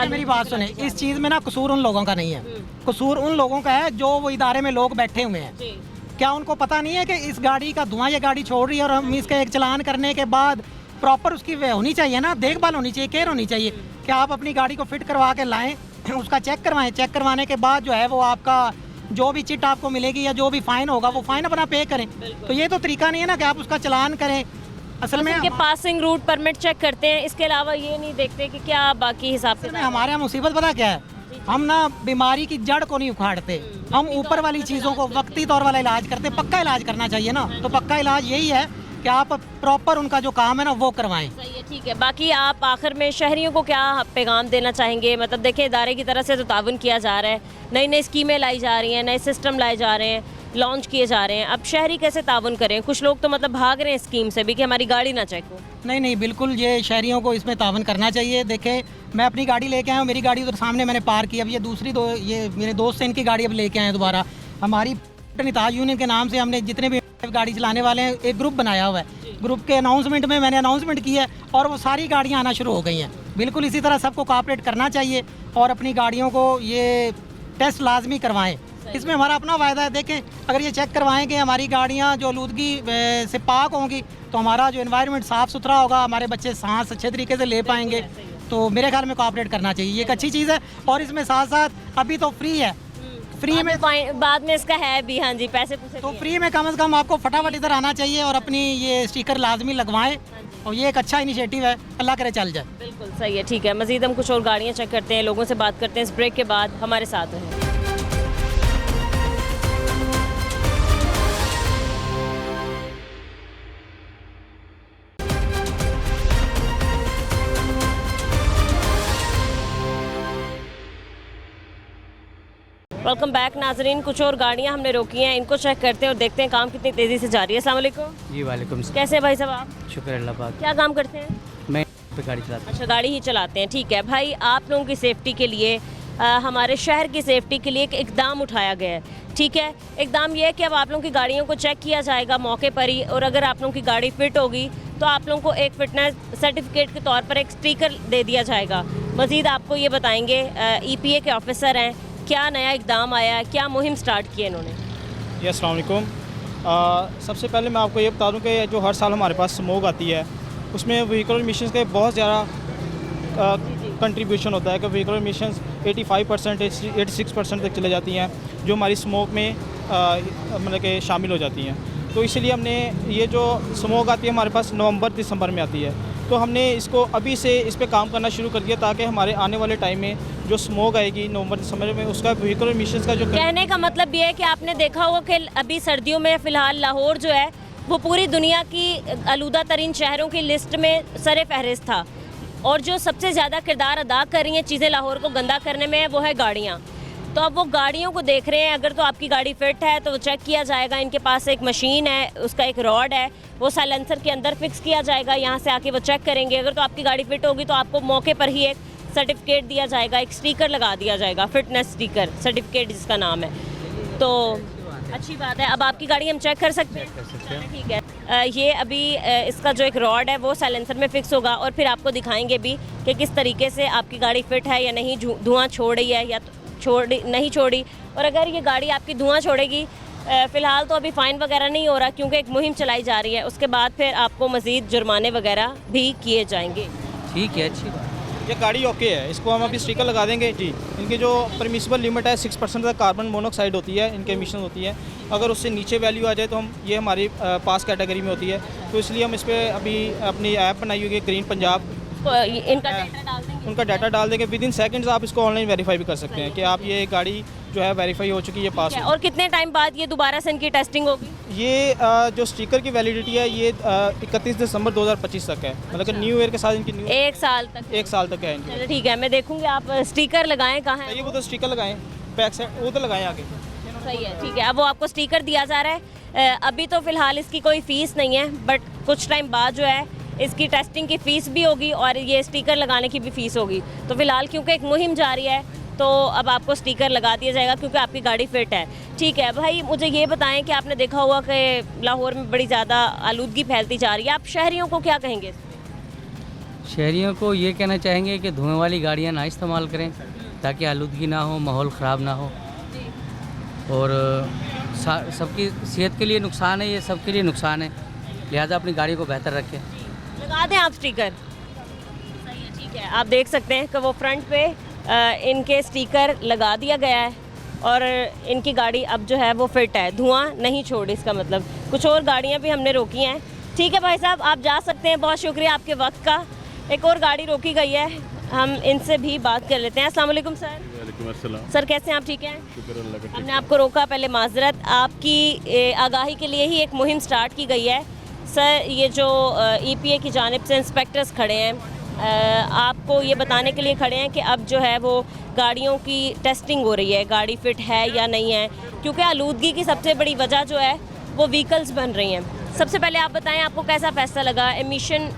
मेरी बात सुने, इस चीज़ में ना कसूर उन लोगों का नहीं है, कसूर उन लोगों का है जो वो इदारे में लोग बैठे हुए हैं। क्या उनको पता नहीं है कि इस गाड़ी का धुआं ये गाड़ी छोड़ रही है, और हम इसका एक चलान करने के बाद प्रॉपर उसकी होनी चाहिए ना, देखभाल होनी चाहिए, केयर होनी चाहिए कि आप अपनी गाड़ी को फिट करवा के लाएं, उसका चेक करवाएं, चेक करवाने के बाद जो है वो आपका जो भी चिट आपको मिलेगी या जो भी फ़ाइन होगा वो फ़ाइन अपना पे करें। तो ये तो तरीका नहीं है ना कि आप उसका चलान करें असल में उनके पासिंग रूट परमिट चेक करते हैं, इसके अलावा ये नहीं देखते कि क्या बाकी हिसाब से हमारे यहाँ मुसीबत पता क्या है, हम ना बीमारी की जड़ को नहीं उखाड़ते, हम ऊपर वाली चीज़ों को वक्ती तौर वाला इलाज करते। पक्का इलाज करना चाहिए ना, तो पक्का इलाज यही है कि आप प्रॉपर उनका जो काम है ना वो करवाएं। सही है, ठीक है। बाकी आप आखिर में शहरियों को क्या पैगाम देना चाहेंगे? मतलब देखिए, इदारे की तरफ से तो ताउन किया जा रहा है, नई नई स्कीमें लाई जा रही हैं, नए सिस्टम लाए जा रहे हैं, लॉन्च किए जा रहे हैं। अब शहरी कैसे ताउन करें? कुछ लोग तो मतलब भाग रहे हैं स्कीम से भी कि हमारी गाड़ी ना चेक हो। नहीं, बिल्कुल ये शहरियों को इसमें तावन करना चाहिए। देखें, मैं अपनी गाड़ी लेके आया हूँ, मेरी गाड़ी उधर सामने मैंने पार्क की, अब ये दूसरी ये मेरे दोस्त से इनकी गाड़ी अब लेके आए हैं दोबारा। हमारी निताज यूनियन के नाम से हमने जितने भी गाड़ी चलाने वाले हैं एक ग्रुप बनाया हुआ है। ग्रुप के अनाउंसमेंट में मैंने अनाउंसमेंट की है और वो सारी गाड़ियाँ आना शुरू हो गई हैं। बिल्कुल इसी तरह सबको कोऑपरेट करना चाहिए और अपनी गाड़ियों को ये टेस्ट लाजमी करवाएं। इसमें हमारा अपना फ़ायदा है। देखें, अगर ये चेक करवाएं कि हमारी गाड़ियाँ जो आलूदगी से पाक होंगी तो हमारा जो एनवायरनमेंट साफ़ सुथरा होगा, हमारे बच्चे सांस अच्छे तरीके से ले पाएंगे। तो मेरे ख्याल में कोऑपरेट करना चाहिए, ये एक अच्छी चीज़ है। और इसमें साथ साथ अभी तो फ्री है, फ्री में बाद में इसका है भी, हाँ जी, पैसे तो फ्री में कम से कम आपको फटाफट इधर आना चाहिए और अपनी ये स्टिकर लाजमी लगवाएं। और ये एक अच्छा इनिशिएटिव है, अल्लाह करे चल जाए। बिल्कुल सही है, ठीक है। मज़ीद हम कुछ और गाड़ियाँ चेक करते हैं, लोगों से बात करते हैं। इस ब्रेक के बाद हमारे साथ रहें। वेलकम बैक नाजरीन। कुछ और गाड़ियाँ हमने रोकी हैं, इनको चेक करते हैं और देखते हैं काम कितनी तेज़ी से जा रही है। अस्सलाम वालेकुम। जी वालेकुम। कैसे हैं भाई साहब आप? शुक्र अल्लाह पाक। क्या काम करते हैं? मैं पे गाड़ी चलाता अच्छा, गाड़ी ही चलाते हैं, ठीक है भाई। आप लोगों की सेफ्टी के लिए, हमारे शहर की सेफ्टी के लिए एक इकदाम उठाया गया है, ठीक है। इकदाम ये है कि अब आप लोगों की गाड़ियों को चेक किया जाएगा मौके पर ही, और अगर आप लोगों की गाड़ी फिट होगी तो आप लोगों को एक फिटनेस सर्टिफिकेट के तौर पर एक स्टिकर दे दिया जाएगा। मज़ीद आपको ये बताएंगे, EPA के ऑफिसर हैं, क्या नया इकदाम आया है, क्या मुहिम स्टार्ट की है इन्होंने? जी अस्सलाम वालेकुम। सबसे पहले मैं आपको ये बता दूं कि जो हर साल हमारे पास स्मोक आती है उसमें व्हीकल एमिशंस के बहुत ज़्यादा कंट्रीब्यूशन होता है कि व्हीकल एमिशंस 85% 86% तक चले जाती हैं जो हमारी स्मोक में मतलब कि शामिल हो जाती हैं। तो इसलिए हमने ये जो स्मोक आती है हमारे पास नवंबर दिसंबर में आती है, तो हमने इसको अभी से इस पे काम करना शुरू कर दिया ताकि हमारे आने वाले टाइम में जो स्मोक आएगी नवंबर दिसंबर में उसका व्हीकल एमिशंस का जो कहने का मतलब ये है कि आपने देखा होगा कि अभी सर्दियों में फ़िलहाल लाहौर जो है वो पूरी दुनिया की आलूदा तरीन शहरों की लिस्ट में सरे फहरिस्त था, और जो सबसे ज़्यादा किरदार अदा कर रही हैं चीज़ें लाहौर को गंदा करने में वो है गाड़ियाँ। तो अब वो गाड़ियों को देख रहे हैं, अगर तो आपकी गाड़ी फिट है तो वो चेक किया जाएगा। इनके पास एक मशीन है, उसका एक रॉड है, वो साइलेंसर के अंदर फिक्स किया जाएगा, यहाँ से आके वो चेक करेंगे। अगर तो आपकी गाड़ी फिट होगी तो आपको मौके पर ही एक सर्टिफिकेट दिया जाएगा, एक स्टिकर लगा दिया जाएगा, फिटनेस स्टिकर सर्टिफिकेट जिसका नाम है। तो अच्छी बात है, अब आपकी गाड़ी हम चेक कर सकते हैं, ठीक है। ये अभी इसका जो एक रॉड है वो साइलेंसर में फिक्स होगा और फिर आपको दिखाएंगे भी कि किस तरीके से आपकी गाड़ी फिट है या नहीं, धुआं छोड़ रही है या नहीं छोड़ी। और अगर ये गाड़ी आपकी धुआं छोड़ेगी, फ़िलहाल तो अभी फ़ाइन वगैरह नहीं हो रहा क्योंकि एक मुहिम चलाई जा रही है, उसके बाद फिर आपको मज़ीद जुर्माने वगैरह भी किए जाएंगे। ठीक है, अच्छी बात। ये गाड़ी ओके है, इसको हम अभी स्टिकर लगा देंगे जी। इनकी जो परमिसिबल लिमिट है 6% तक कार्बन मोनोऑक्साइड होती है, इनके एमिशन होती है। अगर उससे नीचे वैल्यू आ जाए तो हम ये हमारी पास कैटेगरी में होती है, तो इसलिए हम इस पर अभी अपनी ऐप बनाई हुई है ग्रीन पंजाब। इनका डाटा डाल देंगे, उनका डाटा डाल देंगे, विद इन सेकंड्स आप इसको ऑनलाइन वेरीफाई भी कर सकते हैं कि आप ये गाड़ी जो है वेरीफाई हो चुकी है, पास है। और कितने टाइम बाद ये दोबारा से इनकी टेस्टिंग होगी? ये जो स्टिकर की वैलिडिटी है ये 31 दिसंबर 2025 तक है, मतलब कि न्यू ईयर के साथ इनकी एक साल तक। एक साल तक है इनकी। चलो ठीक है, मैं देखूंगी। आप स्टिकर लगाएं कहाँ है? ये वो तो स्टिकर लगाएं, बैक साइड वो तो लगाएं आगे। सही है, ठीक है। अब वो आपको स्टिकर दिया जा रहा है। अभी तो फ़िलहाल इसकी कोई फ़ीस नहीं है, बट कुछ टाइम बाद जो है इसकी टेस्टिंग की फ़ीस भी होगी और ये स्टिकर लगाने की भी फ़ीस होगी। तो फ़िलहाल क्योंकि एक मुहिम जारी है तो अब आपको स्टिकर लगा दिया जाएगा क्योंकि आपकी गाड़ी फिट है, ठीक है। भाई मुझे ये बताएं कि आपने देखा हुआ कि लाहौर में बड़ी ज़्यादा आलूदगी फैलती जा रही है, आप शहरियों को क्या कहेंगे? शहरियों को ये कहना चाहेंगे कि धुएं वाली गाड़ियाँ ना इस्तेमाल करें ताकि आलूदगी ना हो, माहौल ख़राब ना हो, और सबकी सेहत के लिए नुकसान है, ये सबके लिए नुकसान है, लिहाजा अपनी गाड़ी को बेहतर रखें। लगा दें आप स्टिकर, सही है, ठीक है। आप देख सकते हैं कि वो फ्रंट पे इनके स्टिकर लगा दिया गया है और इनकी गाड़ी अब जो है वो फिट है, धुआं नहीं छोड़। इसका मतलब कुछ और गाड़ियां भी हमने रोकी हैं ठीक है भाई साहब, आप जा सकते हैं, बहुत शुक्रिया आपके वक्त का। एक और गाड़ी रोकी गई है, हम इनसे भी बात कर लेते हैं। अस्सलाम वालेकुम सर। वालेकुम अस्सलाम। सर कैसे हैं आप, ठीक हैं? शुक्र अल्लाह का। हमने आपको रोका, पहले माजरत। आपकी आगाही के लिए ही एक मुहिम स्टार्ट की गई है सर। ये जो EPA की जानिब से इंस्पेक्टर्स खड़े हैं, आपको ये बताने के लिए खड़े हैं कि अब जो है वो गाड़ियों की टेस्टिंग हो रही है, गाड़ी फिट है या नहीं है, क्योंकि आलूदगी की सबसे बड़ी वजह जो है वो व्हीकल्स बन रही हैं। सबसे पहले आप बताएं, आपको कैसा फ़ैसला लगा? एमिशन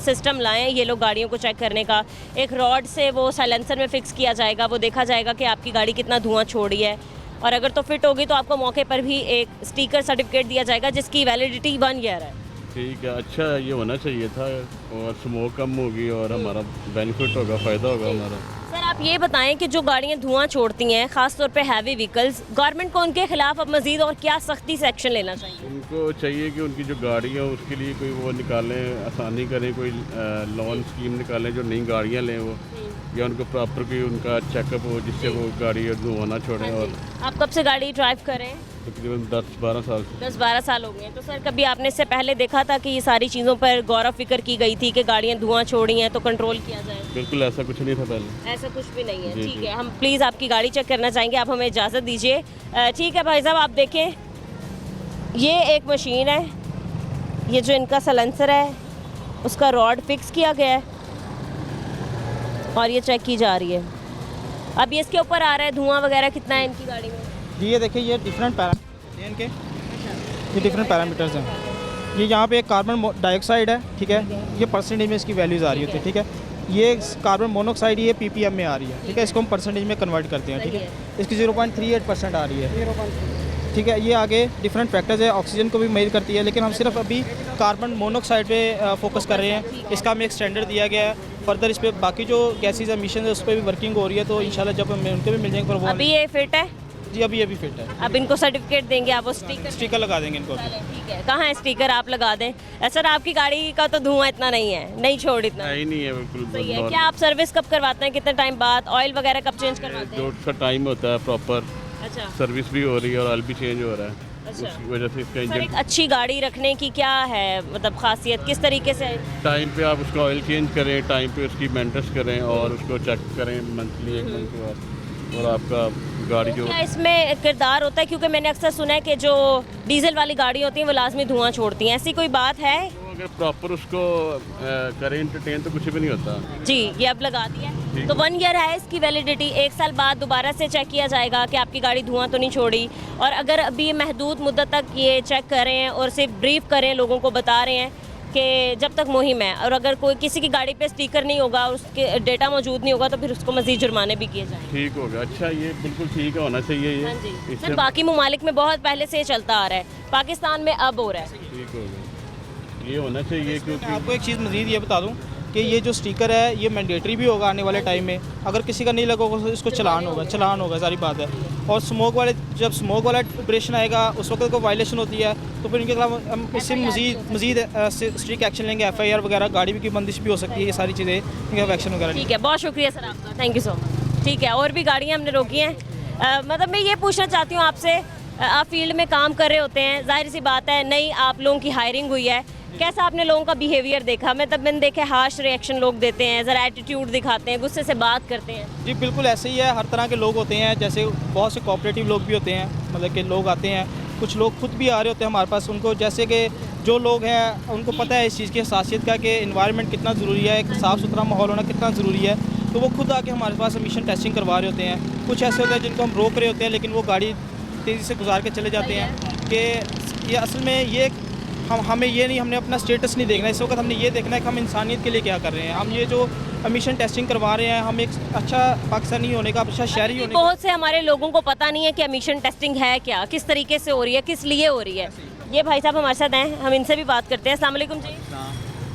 सिस्टम लाएं ये लोग गाड़ियों को चेक करने का, एक रॉड से वो साइलेंसर में फ़िक्स किया जाएगा, वो देखा जाएगा कि आपकी गाड़ी कितना धुआं छोड़ी है, और अगर तो फिट होगी तो आपको मौके पर भी एक स्टिकर सर्टिफिकेट दिया जाएगा जिसकी वैलिडिटी 1 ईयर है। ठीक है, अच्छा ये होना चाहिए था, और स्मोक कम होगी और हमारा बेनिफिट होगा, फ़ायदा होगा हमारा। सर आप ये बताएं कि जो गाड़ियाँ धुआं छोड़ती हैं, ख़ास तौर पे हैवी व्हीकल्स, गवर्नमेंट को उनके खिलाफ अब मज़ीद और क्या सख्ती से एक्शन लेना चाहिए? उनको चाहिए कि उनकी जो गाड़ी है उसके लिए कोई वो निकालें, आसानी करें, कोई लोन स्कीम निकालें जो नई गाड़ियाँ लें वो, या उनको प्रॉपर कोई उनका चेकअप हो जिससे वो गाड़ी धुआं ना छोड़ें। और आप कब से गाड़ी ड्राइव करें? तकरीबन 10-12 साल से। 10-12 साल हो गए। तो सर कभी आपने इससे पहले देखा था कि ये सारी चीज़ों पर गौर फिक्र की गई थी कि गाड़ियाँ धुआं छोड़ी हैं तो कंट्रोल किया जाए? बिल्कुल ऐसा कुछ नहीं था पहले। ऐसा कुछ भी नहीं है। जी, ठीक जी। है, हम प्लीज़ आपकी गाड़ी चेक करना चाहेंगे, आप हमें इजाज़त दीजिए। ठीक है भाई साहब, आप देखें, ये एक मशीन है, ये जो इनका सलेंसर है उसका रॉड फिक्स किया गया है और ये चेक की जा रही है। अब ये इसके ऊपर आ रहा है धुआं वगैरह कितना है इनकी गाड़ी में? जी ये देखिए, ये डिफरेंट पैरामीटर्स हैं इनके, ये डिफरेंट पैरामीटर्स हैं। ये यहाँ पे एक कार्बन डाइऑक्साइड है, ठीक है, ये परसेंटेज में इसकी वैल्यूज़ आ रही होती है, ठीक है। ये कार्बन मोनोऑक्साइड ये PPM में आ रही है, ठीक है, इसको हम परसेंटेज में कन्वर्ट करते हैं, ठीक है। इसकी 0.38% आ रही है, ठीक है। ये आगे डिफरेंट फैक्टर्स है, ऑक्सीजन को भी मेजर करती है, लेकिन हम सिर्फ अभी कार्बन मोनोऑक्साइड पे फोकस कर रहे हैं। इसका हमें एक स्टैंडर्ड दिया गया है, फर्दर इस पर बाकी जो गैसेज एमिशन है उस पर भी वर्किंग हो रही है, तो इंशाल्लाह जब हमें उनके भी मिल जाएंगे। पर वो अभी ये फिट है? जी अभी ये भी फिट है। अब इनको सर्टिफिकेट देंगे आप, वो स्टिकर लगा देंगे इनको। ठीक है, कहाँ है स्टिकर? आप लगा दें। सर आपकी गाड़ी का तो धुआं इतना नहीं है, नहीं छोड़ इतना ही नहीं है, बिल्कुल सही है। क्या आप सर्विस कब करवाते हैं, कितने टाइम बाद? ऑयल वगैरह कब चेंज करवाते हैं? जो उसका टाइम होता है प्रॉपर, अच्छा, सर्विस भी हो रही है और ऑयल भी चेंज हो रहा है। अच्छा। उसकी वजह से इसका सर इंजन एक अच्छी गाड़ी रखने की क्या है मतलब खासियत, किस तरीके से? टाइम पे आप उसका ऑयल चेंज करें, टाइम पे उसकी मेंटेनेंस करें और उसको चेक करें मंथली, 1 मंथ के बाद, और आपका गाड़ी जो क्या इसमें किरदार होता है? क्योंकि मैंने अक्सर सुना है कि जो डीजल वाली गाड़ी होती हैं वो लाजमी धुआं छोड़ती हैं, ऐसी कोई बात है? अगर प्रॉपर उसको करें एंटरटेन तो कुछ भी नहीं होता। जी ये अब लगा दिया है, तो 1 ईयर है इसकी वैलिडिटी। 1 साल बाद दोबारा से चेक किया जाएगा कि आपकी गाड़ी धुआं तो नहीं छोड़ी। और अगर अभी महदूद मुद्दत तक ये चेक कर रहे हैं और सिर्फ ब्रीफ कर रहे हैं, लोगों को बता रहे हैं कि जब तक मुहिम है, और अगर कोई किसी की गाड़ी पे स्टिकर नहीं होगा, उसके डेटा मौजूद नहीं होगा, तो फिर उसको मजीद जुर्माने भी किए जाएंगे। ठीक होगा, अच्छा ये बिल्कुल ठीक होना चाहिए ये। हाँ जी इससे सर, बाकी ममालिक में बहुत पहले से ये चलता आ रहा है, पाकिस्तान में अब हो रहा है। ठीक होगा, ये होना चाहिए। क्योंकि मैं आपको एक चीज़ मज़ीद ये बता दूं कि ये जो स्टिकर है ये मैंडेटरी भी होगा आने वाले टाइम में। अगर किसी का नहीं लगा होगा तो इसको चलान होगा, सारी बात है। और स्मोक वाले, जब स्मोक वाला ऑपरेशन आएगा उस वक्त को वायलेशन होती है तो फिर इनके खिलाफ हम इससे मज़ीद स्ट्रिक्ट एक्शन लेंगे, FIR वगैरह, गाड़ी भी की बंदिश भी हो सकती है, ये सारी चीज़ें इनके खिलाफ एक्शन वगैरह। ठीक है, बहुत शुक्रिया सर आपका, थैंक यू सो मच। ठीक है, और भी गाड़ियाँ हमने रोकी हैं। मतलब मैं ये पूछना चाहती हूँ आपसे, आप फील्ड में काम कर रहे होते हैं, जाहिर सी बात है नई आप लोगों की हायरिंग हुई है, कैसा आपने लोगों का बिहेवियर देखा? मैंने देखे हार्श रिएक्शन लोग देते हैं, ज़रा एटीट्यूड दिखाते हैं, गुस्से से बात करते हैं। जी बिल्कुल ऐसे ही है, हर तरह के लोग होते हैं, जैसे बहुत से कोऑपरेटिव लोग भी होते हैं, मतलब कि लोग आते हैं, कुछ लोग खुद भी आ रहे होते हैं हमारे पास। उनको जैसे कि जो लोग हैं उनको पता है इस चीज़ की हसासियत का कि इन्वायरमेंट कितना ज़रूरी है, एक साफ़ सुथरा माहौल होना कितना ज़रूरी है, तो वो खुद आके हमारे पास एमिशन टेस्टिंग करवा रहे होते हैं। कुछ ऐसे होते हैं जिनको हम रोक रहे होते हैं लेकिन वो गाड़ी तेज़ी से गुजार के चले जाते हैं कि ये असल में ये हमें ये नहीं, हमने अपना स्टेटस नहीं देखना, इस वक्त हमने ये देखना है कि हम इंसानियत के लिए क्या कर रहे हैं। हम ये जो एमिशन टेस्टिंग करवा रहे हैं, हम एक अच्छा पाकिस्तानी होने का, अच्छा शहरी होने का। बहुत से हमारे लोगों को पता नहीं है कि एमिशन टेस्टिंग है क्या, किस तरीके से हो रही है, किस लिए हो रही है। ये भाई साहब हमारे साथ हैं, हम इनसे भी बात करते हैं। अस्सलाम वालेकुम जी,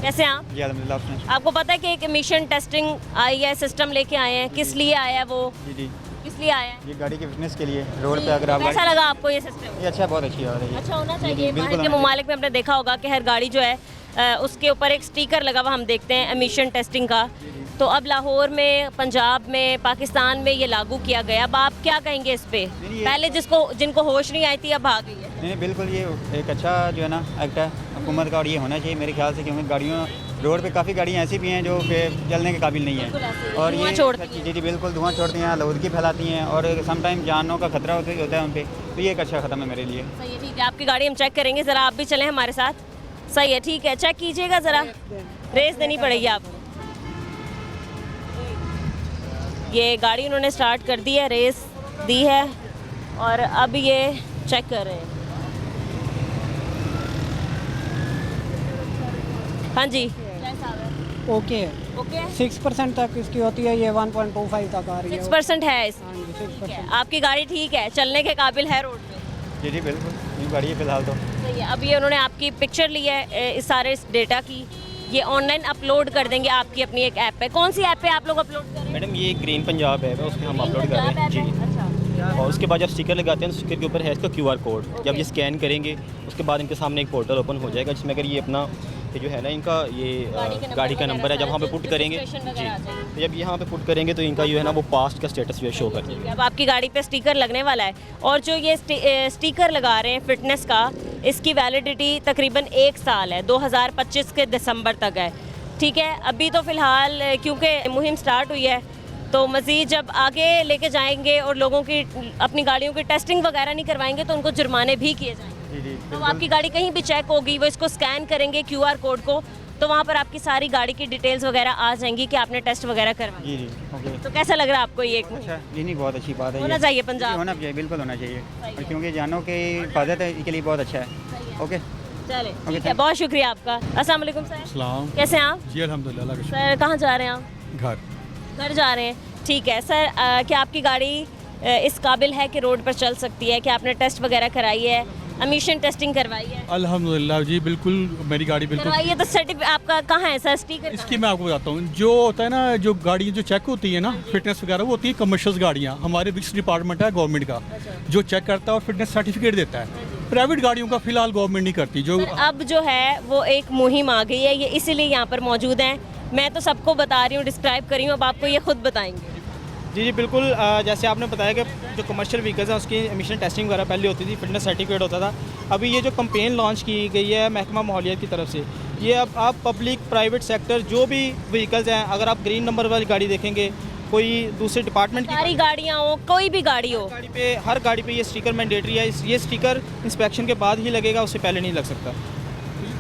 कैसे हैं आप? जी अल्हम्दुलिल्लाह। आपको पता है कि एक एमिशन टेस्टिंग आई है, सिस्टम लेके आए हैं, किस लिए आया है वो? जी किस लिए आया है? ये गाड़ी की फिटनेस के लिए, रोड पे अगर आप कैसा लगा आपको ये सिस्टम? ये अच्छा, बहुत अच्छी हो रही है। अच्छा होना जी, चाहिए। बिल्कुल बाहर के होना ममालिक में आपने देखा होगा कि हर गाड़ी जो है उसके ऊपर एक स्टिकर लगा हुआ हम देखते हैं एमिशन टेस्टिंग का। तो अब लाहौर में, पंजाब में, पाकिस्तान में ये लागू किया गया। अब आप क्या कहेंगे इस पे? पहले जिनको होश नहीं आई थी अब आ गई है। नहीं बिल्कुल ये एक अच्छा जो है ना एक्ट है हुकूमत का, और ये होना चाहिए मेरे ख्याल से, क्योंकि गाड़ियों रोड पे काफ़ी गाड़ियाँ ऐसी भी हैं जो चलने के काबिल नहीं है और धुआं ये छोड़ती जी बिल्कुल धुआं छोड़ती हैं, आलूदगी फैलाती हैं और समटाइम जानों का खतरा होता है उन पर, तो ये एक अच्छा ख़त्म है मेरे लिए। सही है, ठीक है, आपकी गाड़ी हम चेक करेंगे, ज़रा आप भी चलें हमारे साथ। सही है, ठीक है, चेक कीजिएगा ज़रा, रेस देनी पड़ेगी आपको। ये गाड़ी उन्होंने स्टार्ट कर दी है, रेस दी है और अब ये चेक कर रहे हैं। हाँ जी, ओके है, ओके, 6% तक इसकी होती है, ये 1.25 तक आ रही है। 6% है इस, हाँ जी, ठीक है, आपकी गाड़ी ठीक है, चलने के काबिल है रोड पे। जी बिल्कुल, न्यू गाड़ी है फिलहाल तो। सही है, अब ये उन्होंने आपकी पिक्चर ली है इस सारे इस डेटा की, ये ऑनलाइन अपलोड कर देंगे आपकी अपनी एक ऐप पे। कौन सी ऐप पे आप लोग अपलोड कर रहे हैं? मैडम ये ग्रीन पंजाब है, उस पर हम अपलोड कर रहे हैं जी। अच्छा, और उसके बाद जब स्टिकर लगाते हैं तो स्टिकर के ऊपर है इसका QR कोड, जब ये स्कैन करेंगे उसके बाद इनके सामने एक पोर्टल ओपन हो जाएगा जिसमें अगर ये अपना ये जो है ना इनका ये गाड़ी का नंबर है, जब वहाँ पे पुट करेंगे जी, तो जब यहाँ पे पुट करेंगे तो इनका जो है ना वो पास्ट का स्टेटस जो है शो कर देगा। अब आपकी गाड़ी पे स्टिकर लगने वाला है और जो ये स्टिकर लगा रहे हैं फिटनेस का, इसकी वैलिडिटी तकरीबन 1 साल है, 2025 के दिसंबर तक है। ठीक है, अभी तो फ़िलहाल क्योंकि मुहिम स्टार्ट हुई है तो मज़ीद जब आगे लेके जाएंगे और लोगों की अपनी गाड़ियों की टेस्टिंग वगैरह नहीं करवाएंगे तो उनको जुर्माने भी किए जाएंगे। तो आपकी गाड़ी कहीं भी चेक होगी, वो इसको स्कैन करेंगे QR कोड को, तो वहाँ पर आपकी सारी गाड़ी की डिटेल्स वगैरह आ जाएंगी कि आपने टेस्ट वगैरह करवाया। जी ओके। तो कैसा लग रहा है आपको ये? अच्छा जी, नहीं बहुत अच्छी बात है, होना चाहिए पंजाब, होना चाहिए, बिल्कुल होना चाहिए, और क्योंकि जानों की हिफाजत है के लिए बहुत अच्छा है। ओके चले, ठीक है, बहुत शुक्रिया आपका। अस्सलाम वालेकुम सर, सलाम। कैसे हैं आप? जी अल्हम्दुलिल्लाह। सर कहाँ जा रहे हैं आप? घर जा रहे हैं, ठीक है। सर क्या आपकी गाड़ी इस काबिल है कि रोड पर चल सकती है? क्या आपने टेस्ट वगैरह कराई है, एमिशन टेस्टिंग करवाई है? अल्हम्दुलिल्लाह जी, बिल्कुल मेरी गाड़ी बिल्कुल करवाई है। तो सर्टिफिकेट आपका कहाँ है सर, स्टिकर? इसकी मैं आपको बताता हूँ, जो होता है ना, जो गाड़ियाँ जो चेक होती है ना फिटनेस वगैरह, वो होती है कमर्शियल गाड़ियाँ। हमारे विक्स डिपार्टमेंट है गवर्नमेंट का जो चेक करता है और फिटनेस सर्टिफिकेट देता है। प्राइवेट गाड़ियों का फिलहाल गवर्नमेंट नहीं करती। जो अब जो है वो एक मुहिम आ गई है, ये इसीलिए यहाँ पर मौजूद हैं। मैं तो सबको बता रही हूँ, डिस्क्राइब कर रही हूँ, अब आपको ये खुद बताएंगे। जी बिल्कुल, जैसे आपने बताया कि जो कमर्शियल व्हीकल्स हैं उसकी एमिशन टेस्टिंग वगैरह पहले होती थी, फिटनेस सर्टिफिकेट होता था। अभी ये जो कंपेन लॉन्च की गई है महकमा माहौलियात की तरफ से, ये अब आप पब्लिक प्राइवेट सेक्टर जो भी व्हीकल्स हैं, अगर आप ग्रीन नंबर वाली गाड़ी देखेंगे, कोई दूसरे डिपार्टमेंट की सारी गाड़ियाँ हो, कोई भी गाड़ी हो, गाड़ी पे, हर गाड़ी पे ये स्टिकर मैंडेटरी है। ये स्टिकर इंस्पेक्शन के बाद ही लगेगा, उससे पहले नहीं लग सकता।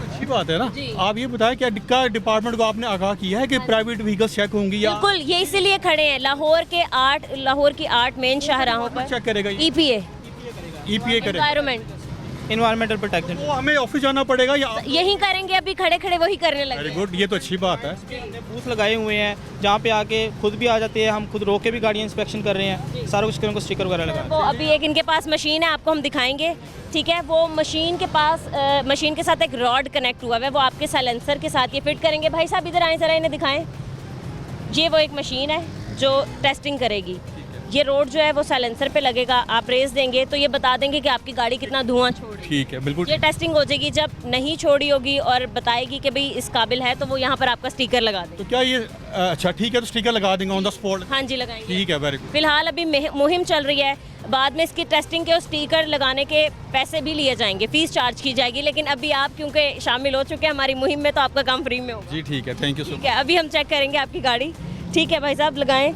अच्छी बात है ना। आप ये बताएं क्या डिपार्टमेंट को आपने आगाह किया है कि प्राइवेट व्हीकल्स चेक होंगी या? बिल्कुल, ये इसीलिए खड़े हैं। लाहौर की 8 मेन शाहराहों पर चेक करेगा EPA करेगा, एनवायरमेंटल प्रोटेक्शन। वो हमें ऑफिस जाना पड़ेगा या यही करेंगे? अभी खड़े खड़े वही करने लगे। वेरी गुड, ये तो अच्छी बात है। हमने बूथ लगाए हुए हैं जहाँ पे आके खुद भी आ जाते हैं, हम खुद रोक के भी गाड़ियाँ इंस्पेक्शन कर रहे हैं, सारा कुछ उनको स्टिकर वगैरह लगा। वो अभी एक इनके पास मशीन है, आपको हम दिखाएंगे। ठीक है, वो मशीन के पास मशीन के साथ एक रॉड कनेक्ट हुआ है, वो आपके साइलेंसर के साथ ये फिट करेंगे। भाई साहब इधर आए, ज़रा इन्हें दिखाएं। ये वो एक मशीन है जो टेस्टिंग करेगी। ये रोड जो है वो साइलेंसर पे लगेगा, आप रेस देंगे तो ये बता देंगे कि आपकी गाड़ी कितना धुआं छोड़ रही है। ठीक है, बिल्कुल। ये टेस्टिंग हो जाएगी, जब नहीं छोड़ी होगी और बताएगी कि भाई इस काबिल है, तो वो यहाँ पर आपका स्टिकर लगा देंगे। तो क्या ये अच्छा ठीक है, तो स्टिकर लगा देंगे ऑन द स्पॉट? हाँ जी, लगाएंगे। ठीक है, वेरी गुड। फिलहाल अभी मुहिम चल रही है, बाद में इसकी टेस्टिंग के और स्टिकर लगाने के पैसे भी लिए जाएंगे, फीस चार्ज की जाएगी। लेकिन अभी आप क्योंकि शामिल हो चुके हैं हमारी मुहिम में, तो आपका काम फ्री में होगा। जी ठीक है, थैंक यू सो मच। ठीक है, अभी हम चेक करेंगे आपकी गाड़ी। ठीक है भाई साहब, लगाएं।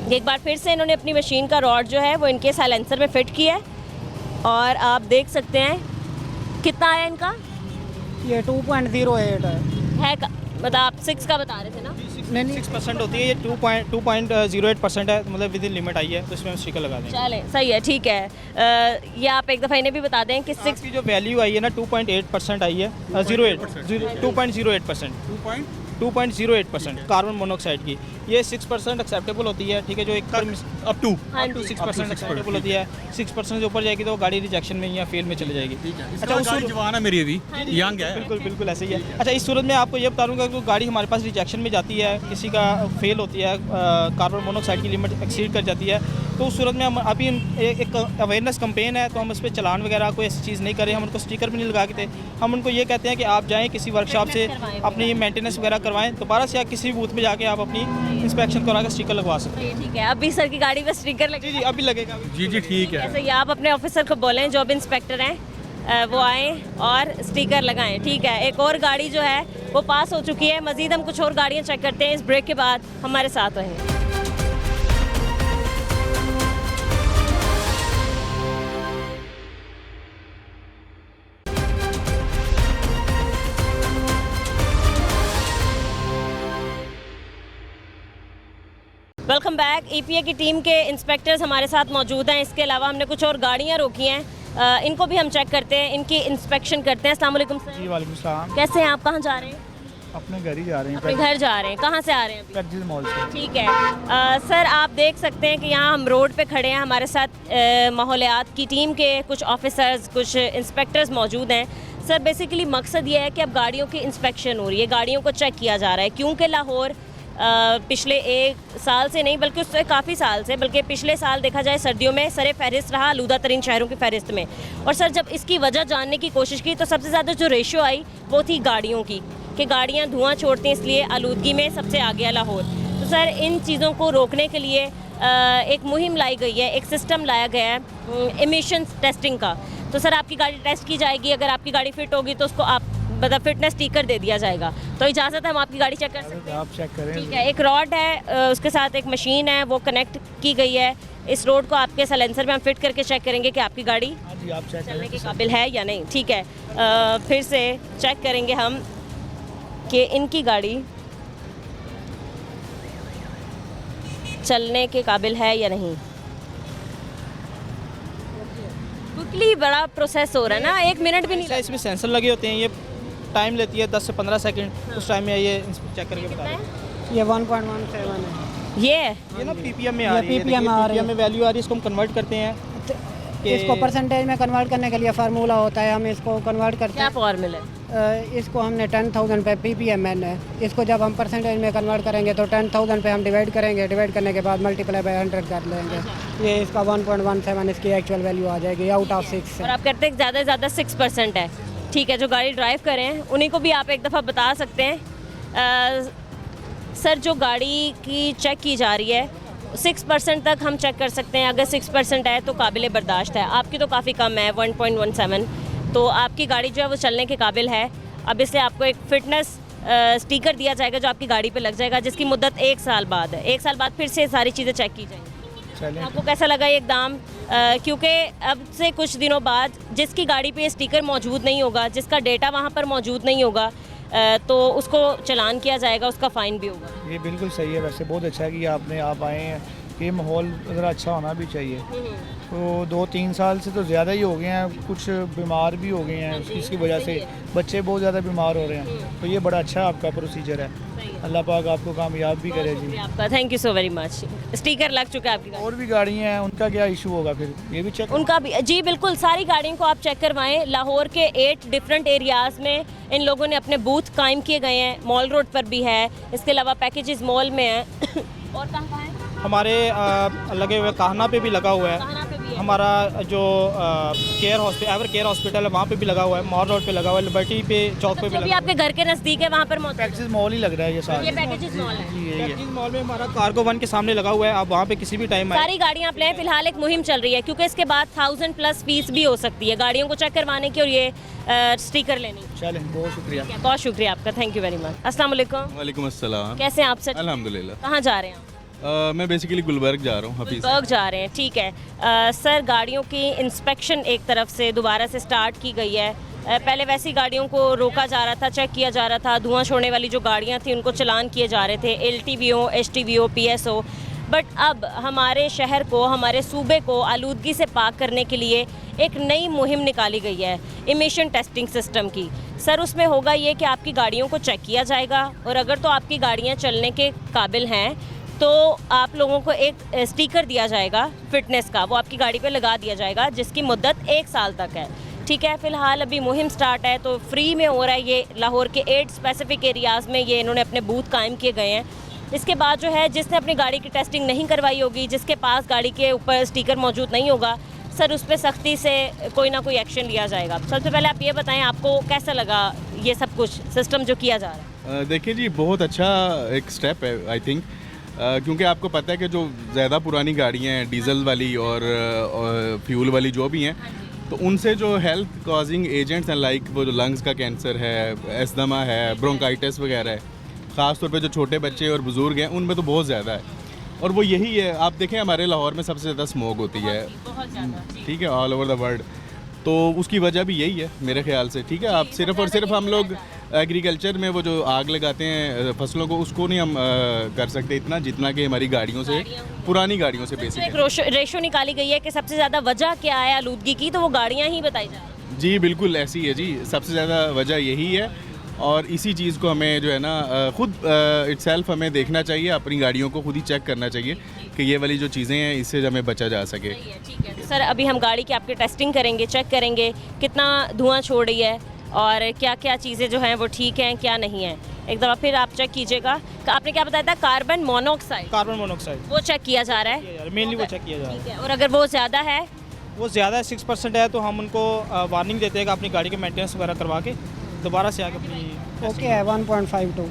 एक बार फिर से इन्होंने अपनी मशीन का रॉड जो है वो इनके साइलेंसर में फिट किया है और आप देख सकते हैं कितना है इनका। ये 2.08 है मतलब आप 6 का बता रहे थे ना? नहीं 6% होती है, ये 2.08% है, मतलब विद इन लिमिट आई है, तो इसमें हम स्टिकर लगा देंगे। चले, सही है, ठीक है। ये आप एक दफ़ा इन्हें भी बता दें कि 6 की जो वैल्यू आई है ना 2.8% आई है, 2.08% कार्बन मोनोऑक्साइड की। ये 6% एक्सेप्टेबल होती है, ठीक है, जो एक अप टू 6% एक्सेप्टेबल होती है। 6% से ऊपर जाएगी तो गाड़ी रिजेक्शन में या फेल में चली जाएगी। अच्छा, उस जवान है मेरी अभी, यंग है। बिल्कुल ऐसे ही है। अच्छा, इस सूरत में आपको ये बता दूँगा कि गाड़ी हमारे पास रिजेक्शन में जाती है, किसी का फेल होती है, कार्बन मोनोऑक्साइड की लिमिट एक्सीड कर जाती है, तो उस सूरत में हम अभी एक अवेयरनेस कैंपेन है, तो हम उस पर चलान वगैरह कोई ऐसी चीज़ नहीं करें, हम उनको स्टिकर भी नहीं लगा के थे। हम उनको ये कहते हैं कि आप जाएँ किसी वर्कशॉप से अपनी मेंटेनेंस वगैरह करवाएं, दोबारा से आप किसी भी बूथ में जाके आप अपनी इंस्पेक्शन करा के स्टिकर लगवा सकते हैं। ठीक है, अभी सर की गाड़ी पे स्टिकर लगे? जी अभी लगेगा। जी ठीक है। ऐसे ही आप अपने ऑफिसर को बोलें, जो भी इंस्पेक्टर हैं वो आएँ और स्टिकर लगाएं। ठीक है, एक और गाड़ी जो है वो पास हो चुकी है, मज़ीद हम कुछ और गाड़ियाँ चेक करते हैं। इस ब्रेक के बाद हमारे साथ रहें। Welcome back. ईपीए की टीम के इंस्पेक्टर्स हमारे साथ मौजूद हैं। इसके अलावा हमने कुछ और गाड़ियां रोकी हैं, इनको भी हम चेक करते हैं, इनकी इंस्पेक्शन करते हैं। अस्सलाम वालेकुम सर। जी वालेकुम सलाम। कैसे हैं आप? कहाँ जा रहे हैं? अपने घर ही जा रहे हैं। अपने घर जा रहे हैं। कहाँ से आ रहे हैं अभी? प्रैक्टिस मॉल से। ठीक है सर, आप देख सकते हैं कि यहाँ हम रोड पे खड़े हैं, हमारे साथ माहौलियात की टीम के कुछ ऑफिसर्स, कुछ इंस्पेक्टर्स मौजूद हैं। सर बेसिकली मकसद ये है कि अब गाड़ियों की इंस्पेक्शन हो रही है, गाड़ियों को चेक किया जा रहा है, क्योंकि लाहौर पिछले एक साल से नहीं बल्कि उससे काफ़ी साल से, बल्कि पिछले साल देखा जाए सर्दियों में सरे फहरिस्त रहा आलूदा तरीन शहरों की फहरिस्त में। और सर जब इसकी वजह जानने की कोशिश की तो सबसे ज़्यादा जो रेशियो आई वो थी गाड़ियों की, कि गाड़ियाँ धुआं छोड़ती हैं, इसलिए आलूदगी में सबसे आगे है लाहौर। तो सर इन चीज़ों को रोकने के लिए एक मुहिम लाई गई है, एक सिस्टम लाया गया है एमिशन टेस्टिंग का। तो सर आपकी गाड़ी टेस्ट की जाएगी, अगर आपकी गाड़ी फिट होगी तो उसको आप मतलब फिटनेस स्टिकर दे दिया जाएगा। तो इजाज़त है हम आपकी गाड़ी चेक कर सकते हैं? आप चेक करें। ठीक है, एक रॉड है, उसके साथ एक मशीन है, वो कनेक्ट की गई है। इस रोड को आपके साइलेंसर में हम फिट करके चेक करेंगे कि आपकी गाड़ी जी आप चेक चलने के काबिल है या नहीं। ठीक है, फिर से चेक करेंगे हम कि इनकी गाड़ी चलने के काबिल है या नहीं। क्विकली बड़ा प्रोसेस हो रहा है ना, 1 मिनट भी नहीं। इसमें सेंसर लगे होते हैं, ये टाइम लेती है 10 से 15 सेकंड। उस टाइम में ये चेक करके बता रहे हैं। ये 1.17 है। ये ना पीपीएम में आ रही है, पीपीएम आ रही है, में वैल्यू आ रही है, इसको हम कन्वर्ट करते हैं। इसको परसेंटेज में कन्वर्ट करने के लिए फार्मूला होता है, हम इसको कन्वर्ट करते हैं। क्या फार्मूला? इसको हमने 10,000 पे पीपीएम है, इसको जब हम परसेंटेज में कन्वर्ट करेंगे तो 10,000 पे हम डिवाइड करेंगे, डिवाइड करने के बाद मल्टीप्लाई बाय 100 कर लेंगे। ये इसका 1.17 इसकी एक्चुअल वैल्यू आ जाएगी आउट ऑफ 6। और आप कहते हैं ज़्यादा से ज़्यादा 6% है। ठीक है, जो गाड़ी ड्राइव करें उन्हीं को भी आप एक दफ़ा बता सकते हैं। सर जो गाड़ी की चेक की जा रही है 6% तक हम चेक कर सकते हैं, अगर 6% है तो काबिल बर्दाश्त है। आपकी तो काफ़ी कम है 1.17, तो आपकी गाड़ी जो है वो चलने के काबिल है। अब इससे आपको एक फ़िटनेस स्टिकर दिया जाएगा जो आपकी गाड़ी पे लग जाएगा, जिसकी मुद्दत 1 साल बाद है। 1 साल बाद फिर से सारी चीज़ें चेक की जाएंगी। आपको कैसा लगा ये इकदाम? क्योंकि अब से कुछ दिनों बाद जिसकी गाड़ी पे ये स्टिकर मौजूद नहीं होगा, जिसका डेटा वहाँ पर मौजूद नहीं होगा, तो उसको चालान किया जाएगा, उसका फ़ाइन भी होगा। ये बिल्कुल सही है, वैसे बहुत अच्छा है कि आप आए हैं। ये माहौल ज़रा अच्छा होना भी चाहिए। तो 2-3 साल से तो ज़्यादा ही हो गए हैं, कुछ बीमार भी हो गए हैं इसकी वजह से, बच्चे बहुत ज़्यादा बीमार हो रहे हैं। तो ये बड़ा अच्छा आपका प्रोसीजर है, अल्लाह पाक आपको कामयाब भी करे जी। आपका thank you so very much. Sticker लग चुका है आपकी गाड़ी। और भी गाड़ियाँ हैं, उनका क्या इशू होगा फिर? ये भी चेक उनका भी जी बिल्कुल, सारी गाड़ियों को आप चेक करवाएं। लाहौर के 8 डिफरेंट एरियाज़ में इन लोगों ने अपने बूथ कायम किए गए हैं। मॉल रोड पर भी है, इसके अलावा पैकेजेस मॉल में है। और कहाँ है? हमारे लगे हुए काहना पे भी लगा हुआ है, हमारा जो care hospital ever care hospital है वहाँ पे भी लगा हुआ है, मॉल रोड पे लगा हुआ है, लिबर्टी पे चौक पे भी लगा। आपके घर के नज़दीक है वहाँ पर मौजूद है? पैकेजेस मॉल ही लग रहा है ये सारा। ये पैकेजेस मॉल है। पैकेजेस मॉल में हमारा कार्गो 1 के सामने लगा हुआ है, आप वहाँ पे किसी भी टाइम सारी गाड़ियाँ आप लें। फिलहाल एक मुहिम चल रही है क्योंकि इसके बाद 1000+ फीस भी हो सकती है गाड़ियों को चेक करवाने की और ये स्टिकर लेने की। चलें, बहुत शुक्रिया। बहुत शुक्रिया आपका, थैंक यू वेरी मच। अस्सलाम वालेकुम। वालेकुम अस्सलाम। कैसे हैं आप सर? अल्हम्दुलिल्लाह। कहाँ जा रहे हैं आप? मैं बेसिकली गुलबर्ग जा रहा हूँ, हफीज़ गुलबर्ग जा रहे हैं। ठीक है सर, गाड़ियों की इंस्पेक्शन एक तरफ से दोबारा से स्टार्ट की गई है। पहले वैसी गाड़ियों को रोका जा रहा था, चेक किया जा रहा था, धुआं छोड़ने वाली जो गाड़ियाँ थी उनको चलान किए जा रहे थे, LTVO, HTVO, PSO। बट अब हमारे शहर को, हमारे सूबे को आलूदगी से पाक करने के लिए एक नई मुहिम निकाली गई है इमिशन टेस्टिंग सिस्टम की। सर उसमें होगा ये कि आपकी गाड़ियों को चेक किया जाएगा और अगर तो आपकी गाड़ियाँ चलने के काबिल हैं तो आप लोगों को एक स्टिकर दिया जाएगा फिटनेस का, वो आपकी गाड़ी पे लगा दिया जाएगा, जिसकी मुद्दत 1 साल तक है। ठीक है, फ़िलहाल अभी मुहिम स्टार्ट है तो फ्री में हो रहा है ये। लाहौर के 8 स्पेसिफिक एरियाज़ में ये इन्होंने अपने बूथ कायम किए गए हैं। इसके बाद जो है जिसने अपनी गाड़ी की टेस्टिंग नहीं करवाई होगी, जिसके पास गाड़ी के ऊपर स्टिकर मौजूद नहीं होगा, सर उस पर सख्ती से कोई ना कोई एक्शन लिया जाएगा। सबसे पहले आप ये बताएं, आपको कैसा लगा ये सब कुछ सिस्टम जो किया जा रहा है? देखिए जी, बहुत अच्छा एक स्टेप है आई थिंक, क्योंकि आपको पता है कि जो ज़्यादा पुरानी गाड़ियाँ हैं डीजल वाली और फ्यूल वाली जो भी हैं, तो उनसे जो हेल्थ कॉजिंग एजेंट्स हैं लाइक वो जो लंग्स का कैंसर है, एस्थमा है, ब्रोंकाइटिस वगैरह है, ख़ास तौर पे जो छोटे बच्चे और बुज़ुर्ग हैं उनमें तो बहुत ज़्यादा है। और वो यही है, आप देखें हमारे लाहौर में सबसे ज़्यादा स्मोक होती है, ठीक है, ऑल ओवर द वर्ल्ड। तो उसकी वजह भी यही है मेरे ख्याल से, ठीक है। आप सिर्फ और सिर्फ हम लोग एग्रीकल्चर में वो जो आग लगाते हैं फसलों को, उसको नहीं हम कर सकते इतना जितना कि हमारी गाड़ियों से, पुरानी गाड़ियों से बेसिक एक रेशो निकाली गई है कि सबसे ज़्यादा वजह क्या है आलूदगी की, तो वो गाड़ियाँ ही बताई जा रही हैं। जी बिल्कुल ऐसी है जी, सबसे ज़्यादा वजह यही है। और इसी चीज़ को हमें जो है ना खुद इटसेल्फ हमें देखना चाहिए, अपनी गाड़ियों को खुद ही चेक करना चाहिए कि ये वाली जो चीज़ें हैं इससे हमें बचा जा सके। ठीक है, तो सर अभी हम गाड़ी की आपकी टेस्टिंग करेंगे, चेक करेंगे कितना धुआं छोड़ रही है और क्या क्या चीज़ें जो हैं वो ठीक हैं क्या नहीं है। एक दफ़ा फिर आप चेक कीजिएगा। आपने क्या बताया था? Carbon monoxide. कार्बन मोनोऑक्साइड वो चेक किया जा रहा है, मेनली वो चेक किया जा रहा है। और अगर वो ज़्यादा है, वो ज़्यादा 6% है, तो हम उनको वार्निंग देते हैं कि अपनी गाड़ी के मेंटेनेंस वगैरह करवा के दोबारा से आके अपनी ओके है 1.52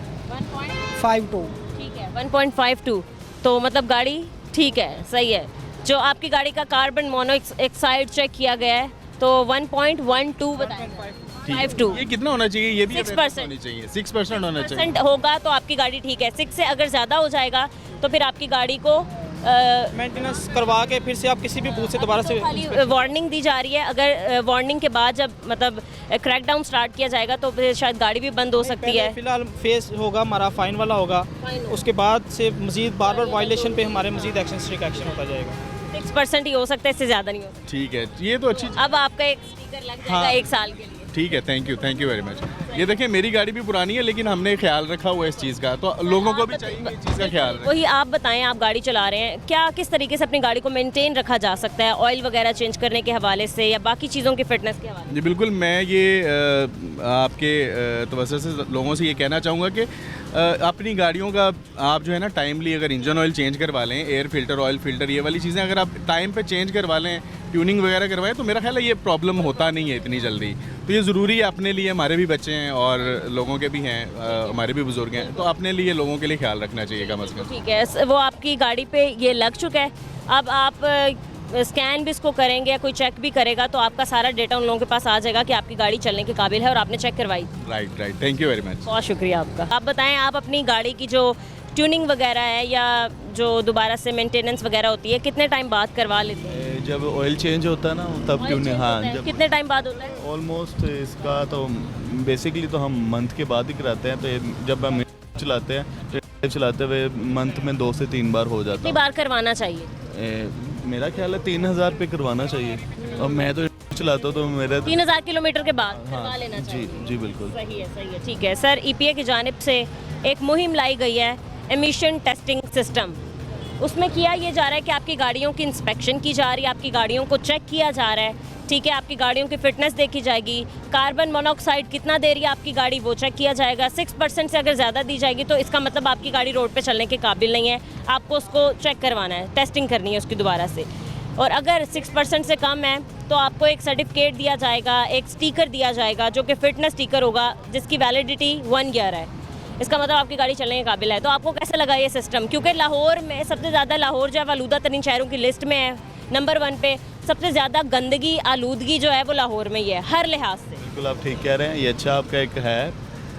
52 ठीक है 1.52, तो मतलब गाड़ी ठीक है, सही है। जो आपकी गाड़ी का कार्बन मोनोऑक्साइड चेक किया गया है तो 1.12 बताया, 52। ये कितना होना चाहिए? ये भी 6% होनी चाहिए, 6% होना चाहिए। 6% होगा तो आपकी गाड़ी ठीक है। 6 से अगर ज़्यादा हो जाएगा तो फिर आपकी गाड़ी को मेंटेनेंस करवा के फिर से आप किसी भी बूथ से दोबारा से वार्निंग दी जा रही है। अगर वार्निंग के बाद जब मतलब क्रैकडाउन स्टार्ट किया जाएगा तो फिर शायद गाड़ी भी बंद हो सकती है। फिलहाल फेस होगा हमारा फाइन वाला होगा, उसके बाद से मजीद बार बार वायलेशन पे हमारे मजीद एक्शन, स्ट्रिक्ट एक्शन होता जाएगा। 6% ही हो सकता है, इससे ज़्यादा नहीं हो सकता। ठीक है, ये तो अच्छी। अब आपका एक स्टिकर लग जाएगा 1 साल के लिए। ठीक है, थैंक यू वेरी मच। ये देखिए मेरी गाड़ी भी पुरानी है लेकिन हमने ख्याल रखा हुआ है इस चीज़ का, तो लोगों को भी चाहिए इस चीज़ का ख्याल रखें। वही आप बताएं, आप गाड़ी चला रहे हैं, क्या किस तरीके से अपनी गाड़ी को मेंटेन रखा जा सकता है, ऑयल वगैरह चेंज करने के हवाले से या बाकी चीज़ों की फिटनेस के हवाले से? जी बिल्कुल, मैं ये आपके तवज्जो से लोगों से ये कहना चाहूँगा कि अपनी गाड़ियों का आप जो है ना टाइमली अगर इंजन ऑयल चेंज करवा लें, एयर फिल्टर, ऑयल फिल्टर, ये वाली चीज़ें अगर आप टाइम पे चेंज करवा लें, ट्यूनिंग वगैरह करवाएं, तो मेरा ख्याल है ये प्रॉब्लम होता नहीं है इतनी जल्दी। तो ये ज़रूरी है अपने लिए, हमारे भी बच्चे हैं और लोगों के भी हैं, हमारे भी बुज़ुर्ग हैं, तो अपने लिए लोगों के लिए ख्याल रखना चाहिए कम अज़ कम। ठीक है, वो आपकी गाड़ी पे ये लग चुका है, अब आप स्कैन भी इसको करेंगे या कोई चेक भी करेगा तो आपका सारा डेटा उन लोगों के पास आ जाएगा कि आपकी गाड़ी चलने के काबिल है और आपने चेक करवाई। Right, thank you very much. बहुत शुक्रिया आपका। आप बताएं, आप अपनी गाड़ी की जो ट्यूनिंग वगैरह है या जो दोबारा से मेंटेनेंस वगैरह होती है कितने टाइम बाद करवा लेते हैं? जब ऑयल चेंज होता है ना तब ट्यूनिंग, हाँ, जब कितने टाइम बाद होता है? ऑलमोस्ट इसका तो बेसिकली तो हम मंथ के बाद ही कराते हैं, तो जब हम चलाते हैं चलाते हुए मंथ में 2 से 3 बार हो जाता है। कितनी बार करवाना चाहिए? मेरा ख्याल है 3000 पे करवाना चाहिए, और मैं तो चलाता हूँ तो मेरा 3000 किलोमीटर के बाद करवा लेना चाहिए। जी बिल्कुल, सही है। ठीक है सर, EPA की जानिब से एक मुहिम लाई गई है एमिशन टेस्टिंग सिस्टम। उसमें किया ये जा रहा है कि आपकी गाड़ियों की इंस्पेक्शन की जा रही है, आपकी गाड़ियों को चेक किया जा रहा है, ठीक है, आपकी गाड़ियों की फिटनेस देखी जाएगी, कार्बन मोनोऑक्साइड कितना दे रही है आपकी गाड़ी वो चेक किया जाएगा। 6% से अगर ज़्यादा दी जाएगी तो इसका मतलब आपकी गाड़ी रोड पे चलने के काबिल नहीं है, आपको उसको चेक करवाना है, टेस्टिंग करनी है उसकी दोबारा से। और अगर 6% से कम है तो आपको एक सर्टिफिकेट दिया जाएगा, एक स्टिकर दिया जाएगा जो कि फिटनेस स्टिकर होगा जिसकी वैलिडिटी 1 ईयर है। इसका मतलब आपकी गाड़ी चलने के काबिल है। तो आपको कैसा लगा ये सिस्टम? क्योंकि लाहौर में सबसे ज़्यादा, लाहौर जो है आलूदा तरीन शहरों की लिस्ट में है, नंबर 1 पे। सबसे ज़्यादा गंदगी, आलूदगी जो है वो लाहौर में ही है हर लिहाज से। बिल्कुल आप ठीक कह रहे हैं, ये अच्छा आपका एक है,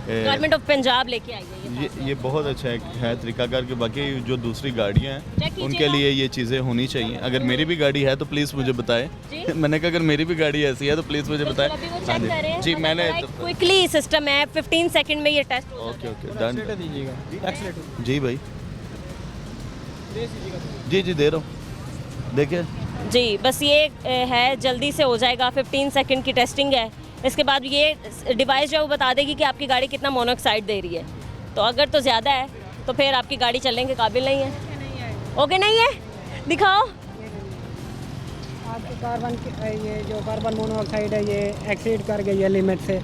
गवर्नमेंट ऑफ पंजाब लेके आई है ये बहुत अच्छा है तरीकाकार के। बाकी जो दूसरी गाड़ियाँ हैं उनके लिए ये चीज़ें होनी चाहिए। अगर मेरी भी गाड़ी है तो प्लीज़ मुझे बताएं। मैंने कहा अगर मेरी भी गाड़ी ऐसी है तो प्लीज़ मुझे बताएं। हाँ जी, मैंने क्विकली सिस्टम है, 15 सेकंड में ये टेस्ट। ओके डन दीजिएगा जी भाई। जी दे रहा हूँ, देखिए जी, बस ये है, जल्दी से हो जाएगा। 15 सेकंड की टेस्टिंग है, इसके बाद ये डिवाइस जो है वो बता देगी कि आपकी गाड़ी कितना मोनोऑक्साइड दे रही है। तो अगर तो ज़्यादा है तो फिर आपकी गाड़ी चलने के काबिल नहीं है। ओके नहीं है, दिखाओ। आपके कार्बन ये जो कार्बन मोनोऑक्साइड है ये एक्सीड कर गई है लिमिट से,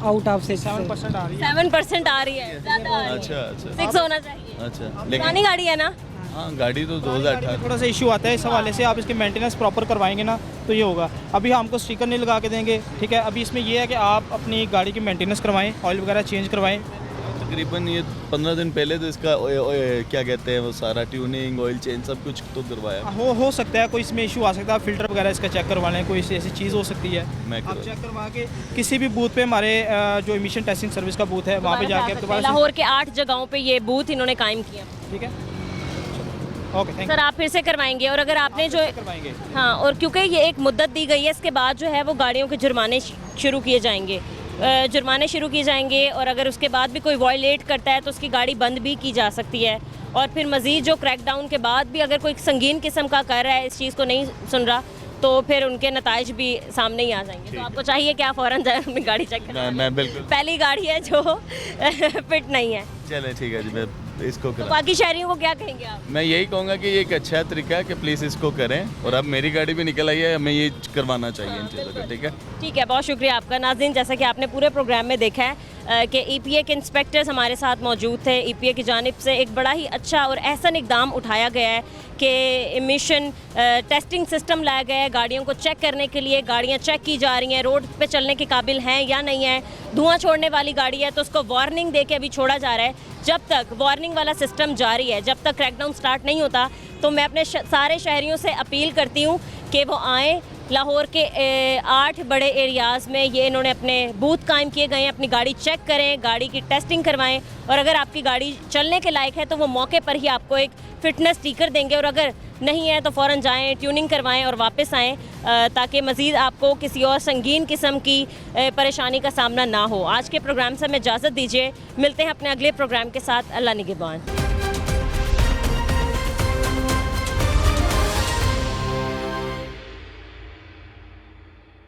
आउट ऑफ 7% आ रही है। 7% आ रही है, ज़्यादा आ रही है। अच्छा 6 होना चाहिए। अच्छा, पुरानी गाड़ी है ना? हाँ गाड़ी तो 2018 थोड़ा सा इशू आता है इस हवाले से, आप इसकी मेंटेनेंस प्रॉपर करवाएंगे ना तो ये होगा। अभी हमको स्टिकर नहीं लगा के देंगे, ठीक है। अभी इसमें ये है कि आप अपनी गाड़ी की मेंटेनेंस करवाएं, ऑयल वगैरह चेंज करवाएं। तकरीबन ये 15 दिन पहले तो इसका क्या कहते हैं वो सारा ट्यूनिंग, ऑयल चेंज सब कुछ तो करवाया। हो सकता है कोई इसमें इशू आ सकता है, फिल्टर वगैरह इसका चेक करवा लें, कोई ऐसी चीज़ हो सकती है। आप चेक करवा के किसी भी बूथ पे, हमारे जो इमिशन टेस्टिंग सर्विस का बूथ है वहाँ पे जाके लाहौर के 8 जगहों पे ये बूथ इन्होंने कायम किया, ठीक है। ओके, थैंक सर आप फिर से करवाएंगे, और अगर आपने जो करवाएंगे हाँ, और क्योंकि ये एक मुद्दत दी गई है, इसके बाद जो है वो गाड़ियों के जुर्माने शुरू किए जाएंगे, और अगर उसके बाद भी कोई वॉयलेट करता है तो उसकी गाड़ी बंद भी की जा सकती है। और फिर मज़ीद जो क्रैकडाउन के बाद भी अगर कोई संगीन किस्म का कर रहा है, इस चीज़ को नहीं सुन रहा, तो फिर उनके नताइज भी सामने ही आ जाएंगे। तो आपको चाहिए कि आप फ़ौरन जाए अपनी गाड़ी चेक करें। मैं बिल्कुल, पहली गाड़ी है जो फिट नहीं है। चले ठीक है जी, मैं इसको तो बाकी शहरियों को क्या कहेंगे आप? मैं यही कहूँगा कि ये एक अच्छा तरीका है कि प्लीज़ इसको करें। और अब मेरी गाड़ी भी निकल आई है, हमें ये करवाना चाहिए इन चीज़ों का, ठीक है। ठीक है, बहुत शुक्रिया आपका। नाज़रीन, जैसा कि आपने पूरे प्रोग्राम में देखा है कि EPA के इंस्पेक्टर्स हमारे साथ मौजूद थे। EPA की जानिब से एक बड़ा ही अच्छा और एहसन इकदाम उठाया गया है कि इमिशन टेस्टिंग सिस्टम लाया गया है। गाड़ियों को चेक करने के लिए गाड़ियाँ चेक की जा रही हैं, रोड पे चलने के काबिल हैं या नहीं है। धुआं छोड़ने वाली गाड़ी है तो उसको वार्निंग दे के अभी छोड़ा जा रहा है। जब तक वार्निंग वाला सिस्टम जारी है, जब तक क्रैकडाउन स्टार्ट नहीं होता, तो मैं अपने सारे शहरियों से अपील करती हूँ कि वो आएँ। लाहौर के 8 बड़े एरियाज़ में ये इन्होंने अपने बूथ कायम किए गए हैं। अपनी गाड़ी चेक करें, गाड़ी की टेस्टिंग करवाएं, और अगर आपकी गाड़ी चलने के लायक है तो वो मौके पर ही आपको एक फ़िटनेस स्टिकर देंगे, और अगर नहीं है तो फ़ौरन जाएं, ट्यूनिंग करवाएं और वापस आएँ, ताकि मज़ीद आपको किसी और संगीन किस्म की परेशानी का सामना ना हो। आज के प्रोग्राम से हमें इजाज़त दीजिए, मिलते हैं अपने अगले प्रोग्राम के साथ। अल्लाह निगहबान।